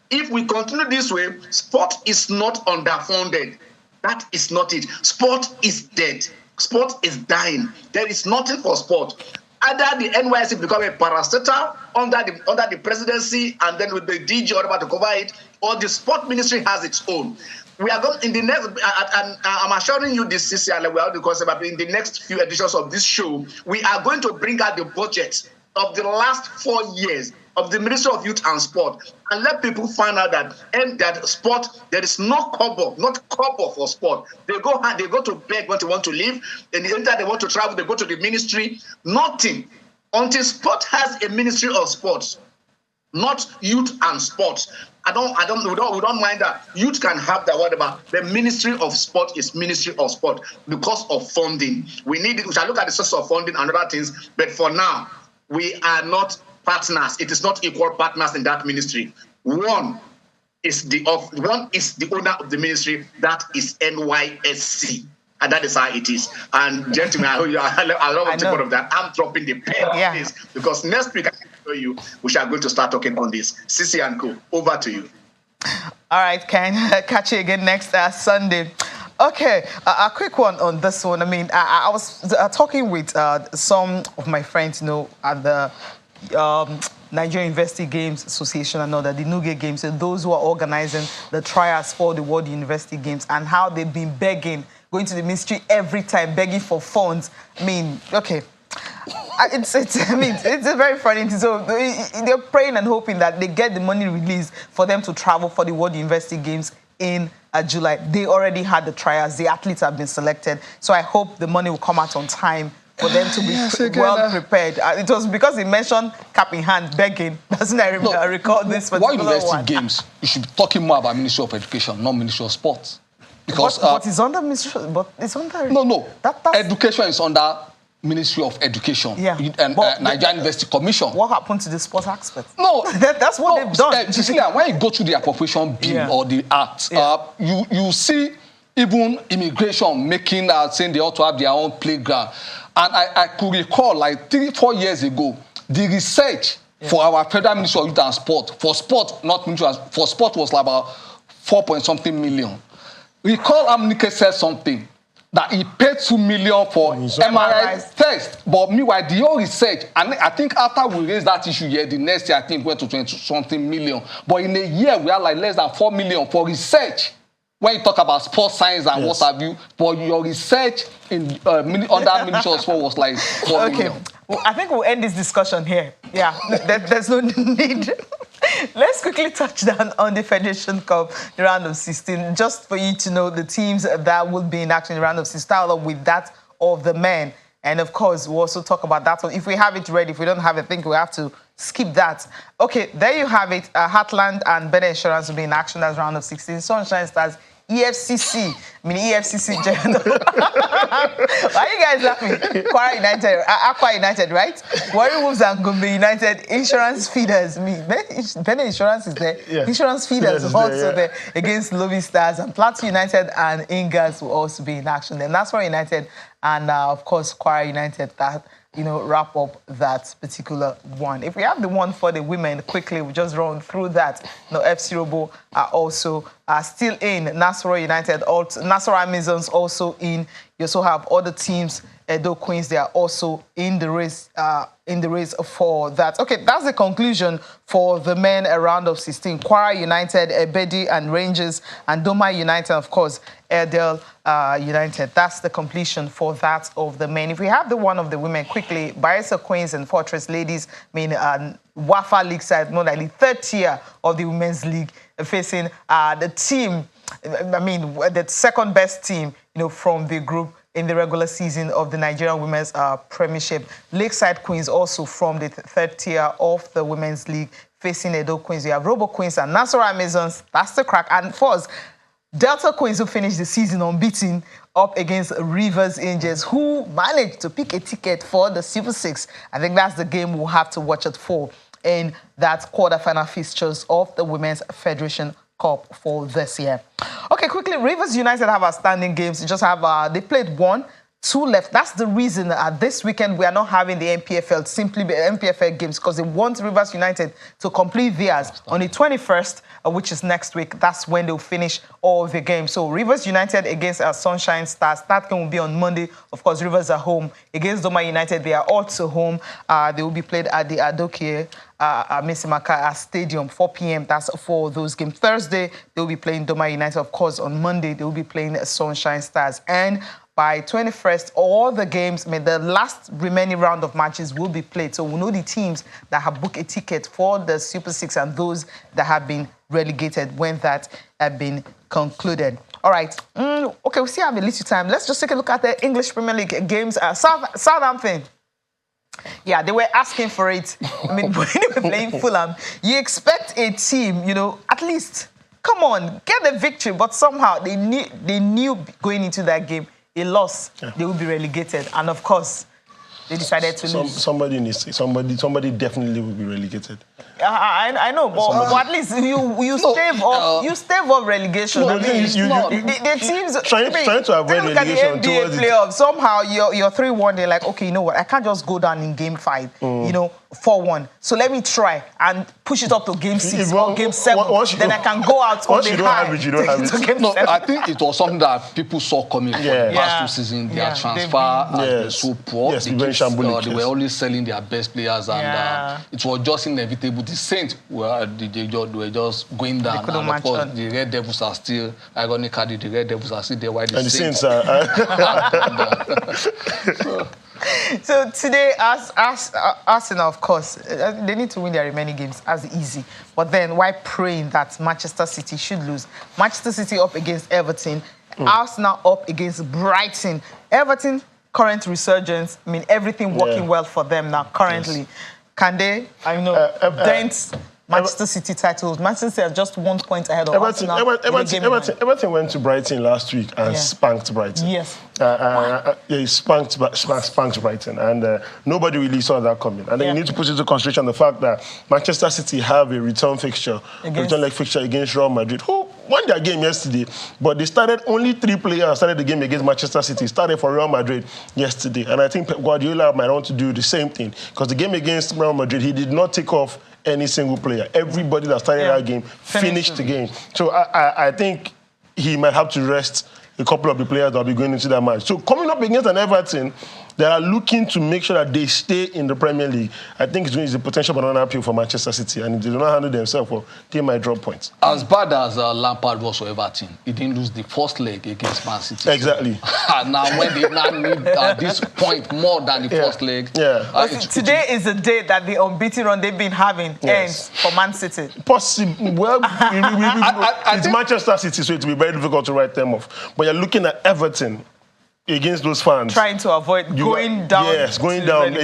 If we continue this way, sport is not underfunded. That is not it. Sport is dead. Sport is dying. There is nothing for sport. Either the NYSC become a parastatal under the presidency, and then with the DG or about to cover it, or the sport ministry has its own. We are going in the next, and I'm assuring you this, CCL, because in the next few editions of this show, we are going to bring out the budget of the last 4 years of the Ministry of Youth and Sport, and let people find out that sport, there is no kobo, not kobo for sport. They go to beg when they want to leave, and anytime they want to travel, they go to the ministry. Nothing until sport has a Ministry of Sports, not youth and sports. We don't mind that. Youth can have that, whatever. The Ministry of Sport is Ministry of Sport because of funding. We need it. We shall look at the source of funding and other things. But for now, we are not partners. It is not equal partners in that ministry. One is the owner of the ministry. That is NYSC. And that is how it is. And gentlemen, I love to take part of that. I'm dropping the pen on this because next week I can show you we shall going to start talking on this. Sisi and Co, over to you. All right, Ken. Catch you again next Sunday. Okay, a quick one on this one. I mean, I was talking with some of my friends, at the Nigerian University Games Association and all that, the Nuge Games, and those who are organizing the trials for the World University Games, and how they've been begging, going to the ministry every time, begging for funds. I mean, okay. It's a very funny thing. So they're praying and hoping that they get the money released for them to travel for the World University Games in July. They already had the trials. The athletes have been selected. So I hope the money will come out on time for them to be well prepared. It was because he mentioned cap in hand, begging. Doesn't I recall this particular one? Why University Games? You should be talking more about Ministry of Education, not Ministry of Sports. Because but it's under Ministry. But it's under no. Education is under Ministry of Education and Nigerian University Commission. What happened to the sports aspect? No, that's what they've done. Cecilia, when you go to the appropriation bill or the act, you see even immigration making saying they ought to have their own playground. And I could recall like 3-4 years ago, the research for our Federal Ministry of Youth and Sport, for sport, not Ministry of, for sport was like about 4-point-something million. Recall Amunike said something, that he paid 2 million for MRI test. But meanwhile, the whole research, and I think after we raised that issue here, the next year I think went to 20-something million. But in a year, we had like less than 4 million for research. When you talk about sports science and what have you, but your research in under Ministry of Sport was like 4 million. Well, I think we'll end this discussion here. Yeah, there's no need. Let's quickly touch down on the Federation Cup, the round of 16, just for you to know the teams that will be in action in the round of 16, start off with that of the men. And of course, we'll also talk about that one. If we have it ready, if we don't have it, I think we have to skip that. Okay, there you have it. Heartland and Better Insurance will be in action as round of 16. Sunshine Stars, EFCC. I mean, EFCC general. Why are you guys laughing? Kwara United, Aqua United, right? Warri Wolves and Gombe United, Insurance Feeders. Better Insurance is there. Yeah. Insurance Feeders is also there against Lobby Stars. And Plateau United and Ingas will also be in action. Then Nasarawa United and, of course, Kwara United that, wrap up that particular one. If we have the one for the women, quickly, we'll just run through that. FC Robo are also still in. Nasarawa United, Nasarawa Amazons also in. You also have other teams, Edo Queens, they are also in the race for that. Okay, that's the conclusion for the men round of 16. Kwara United, Ebedi and Rangers, and Doma United, of course, Airedale United. That's the completion for that of the men. If we have the one of the women, quickly, Bayelsa Queens and Fortress Ladies, Wafa League side, more likely third tier of the Women's League, facing the team, the second best team, from the group in the regular season of the Nigerian Women's Premiership. Lakeside Queens also from the third tier of the Women's League, facing Edo Queens. We have Robo Queens and Nasarawa Amazons. That's the crack. And first, Delta Queens, who finished the season unbeaten, up against Rivers Angels, who managed to pick a ticket for the Super Six. I think that's the game we'll have to watch it for in that quarterfinal fixtures of the Women's Federation Cup for this year. Okay, quickly, Rivers United have outstanding games. They just have, they played 1, 2 left. That's the reason this weekend we are not having the NPFL, simply the NPFL games, because they want Rivers United to complete theirs on the 21st, which is next week. That's when they'll finish all the games. So Rivers United against Sunshine Stars. That game will be on Monday. Of course, Rivers are home. Against Doma United, they are also home. They will be played at the Adokie Mesimaka Stadium, 4 p.m. That's for those games. Thursday, they will be playing Doma United. Of course, on Monday, they will be playing Sunshine Stars. And by 21st, all the games, the last remaining round of matches will be played. So we'll know the teams that have booked a ticket for the Super Six and those that have been relegated when that have been concluded. All right. Okay, we still have a little time. Let's just take a look at the English Premier League games. Southampton. Yeah, they were asking for it. When they were playing Fulham, you expect a team, at least, come on, get the victory. But somehow they knew going into that game, a loss, they would be relegated. And of course, they decided to lose. Somebody definitely will be relegated. I know, but at least you stave off relegation. No, the teams trying to avoid relegation towards the playoffs. Somehow you're 3-1. They're like, okay, you know what? I can't just go down in game 5. 4-1. So let me try and push it up to game 6 or game 7. Then I can go out on the high. Once you don't have it, you don't have it. No, I think it was something that people saw coming for the past 2 seasons. Their transfer has been so poor. Yes, they were only selling their best players, and it was just inevitable. The Saints were just going down, and of course the Red Devils are still, ironically, the Red Devils are still there. While the Saints are. So So today, as Arsenal, of course, they need to win their remaining games as easy. But then, why praying that Manchester City should lose? Manchester City up against Everton, Arsenal up against Brighton. Everton, current resurgence. I mean, everything working well for them now. Currently, can they? Dent Manchester City titles. Manchester City are just 1 point ahead of Arsenal. Everton went to Brighton last week and spanked Brighton. Yes. He spanked Brighton, and nobody really saw that coming. And then you need to put into consideration the fact that Manchester City have a return leg fixture against Real Madrid, who won their game yesterday, but they started only 3 players started the game against Manchester City. Started for Real Madrid yesterday, and I think Pep Guardiola might want to do the same thing because the game against Real Madrid, he did not take off any single player. Everybody that started that game finished the game. So I think he might have to rest a couple of the players that will be going into that match. So coming up against an Everton that are looking to make sure that they stay in the Premier League, I think it's a potential banana appeal for Manchester City. And if they do not handle themselves, well, they might drop points. As bad as Lampard was for Everton, he didn't lose the first leg against Man City. Exactly. Now, when they now need this point more than the first leg. Today is the day that the unbeaten run they've been having ends for Man City. Possible. Well, it's Manchester City, so it will be very difficult to write them off. But you're looking at Everton against those fans. Trying to avoid going down. Yes, going down.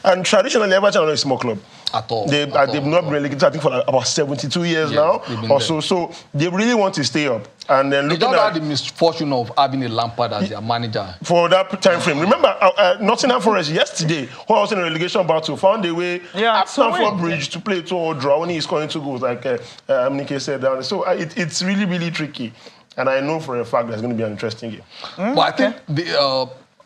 And traditionally, Everton are not a small club. At all. They've not been relegated, I think, for about 72 years now or so. So they really want to stay up. And then they don't have the misfortune of having a Lampard as their manager. For that time frame. Remember, Nottingham Forest yesterday, who was in a relegation battle, found a way at Stamford Bridge to play 2-0 draw when he's scoring 2 goals, like Amunike said down. So it's really, really tricky. And I know for a fact that's going to be an interesting game. But I think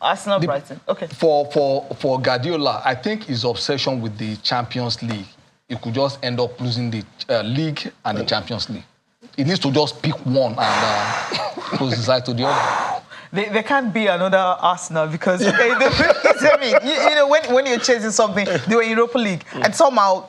Arsenal Brighton. Okay. For Guardiola, I think his obsession with the Champions League, he could just end up losing the league and the Champions League. He needs to just pick one and close his eye to the other. There can't be another Arsenal because when you're chasing something, they were in Europa League and somehow.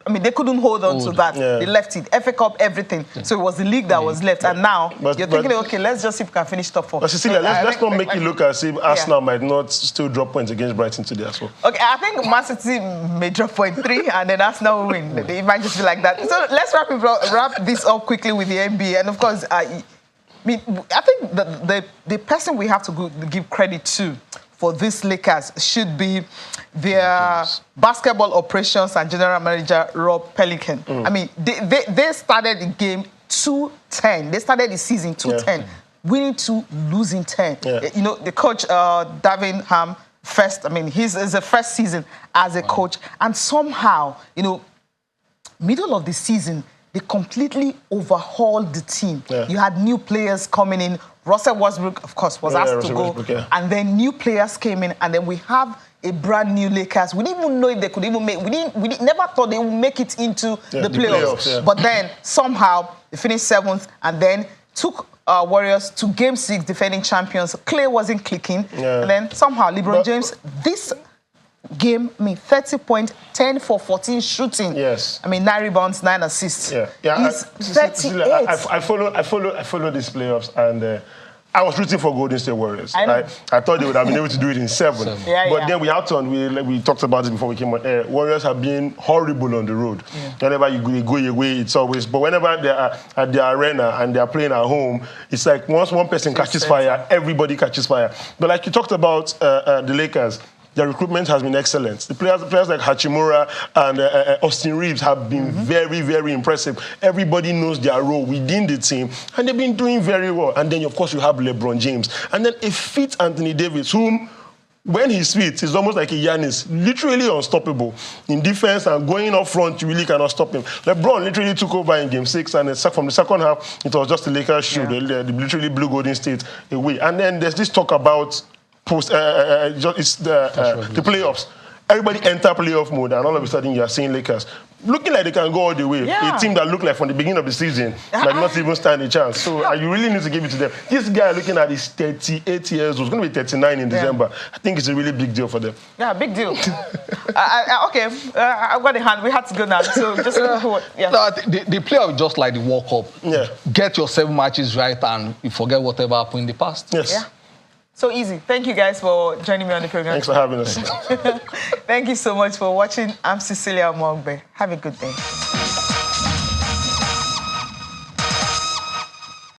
I mean, they couldn't hold on to that. Yeah. They left it. FA Cup, everything. Yeah. So it was the league that was left. And now you're thinking, okay, let's just see if we can finish top 4. But Cecilia, let's not make it look as if Arsenal might not still drop points against Brighton today as well. Okay, I think Man City may drop point 3 and then Arsenal will win. It might just be like that. So let's wrap this up quickly with the NBA. And of course, I think the person we have to give credit to for these Lakers should be their basketball operations and general manager, Rob Pelinka. I mean, they started the game 2-10. They started the season 2-10, winning 2, losing 10. You know, the coach, Davin Ham, his is the first season as a coach. And somehow, middle of the season, they completely overhauled the team. You had new players coming in. Russell Westbrook, of course, was asked to go. And then new players came in. And then we have a brand new Lakers. We didn't even know if they could even make... We never thought they would make it into the playoffs. But then, somehow, they finished 7th and then took Warriors to Game 6, defending champions. Clay wasn't clicking. And then, somehow, LeBron James, this game, 30 points, 10 for 14 shooting. Yes. 9 rebounds, 9 assists. He's 38. I follow these playoffs, and I was rooting for Golden State Warriors. I thought they would have been able to do it in 7. But then we talked about this before we came on air. Warriors have been horrible on the road. Whenever you go your way, it's always... But whenever they are at the arena and they are playing at home, it's like once one person catches fire, everybody catches fire. But like you talked about the Lakers, their recruitment has been excellent. The players like Hachimura and Austin Reeves have been very, very impressive. Everybody knows their role within the team, and they've been doing very well. And then, of course, you have LeBron James. And then a fit Anthony Davis, whom, when he's fit, is almost like a Giannis, literally unstoppable. In defense and going up front, you really cannot stop him. LeBron literally took over in Game 6, and from the second half, it was just the Lakers' show. They literally blew Golden State away. And then there's this talk about the playoffs. Everybody enter playoff mode, and all of a sudden you are seeing Lakers looking like they can go all the way. A team that looked like from the beginning of the season might not even stand a chance. So you really need to give it to them. This guy looking at his 38 years old, he's going to be 39 in December. I think it's a really big deal for them. Yeah, big deal. Okay, I've got a hand. We had to go now. So just the playoff just like the World Cup. Get your 7 matches right, and you forget whatever happened in the past. Yes. So easy. Thank you guys for joining me on the program. Thanks for having us. Thank you so much for watching. I'm Cecilia Mogbe. Have a good day.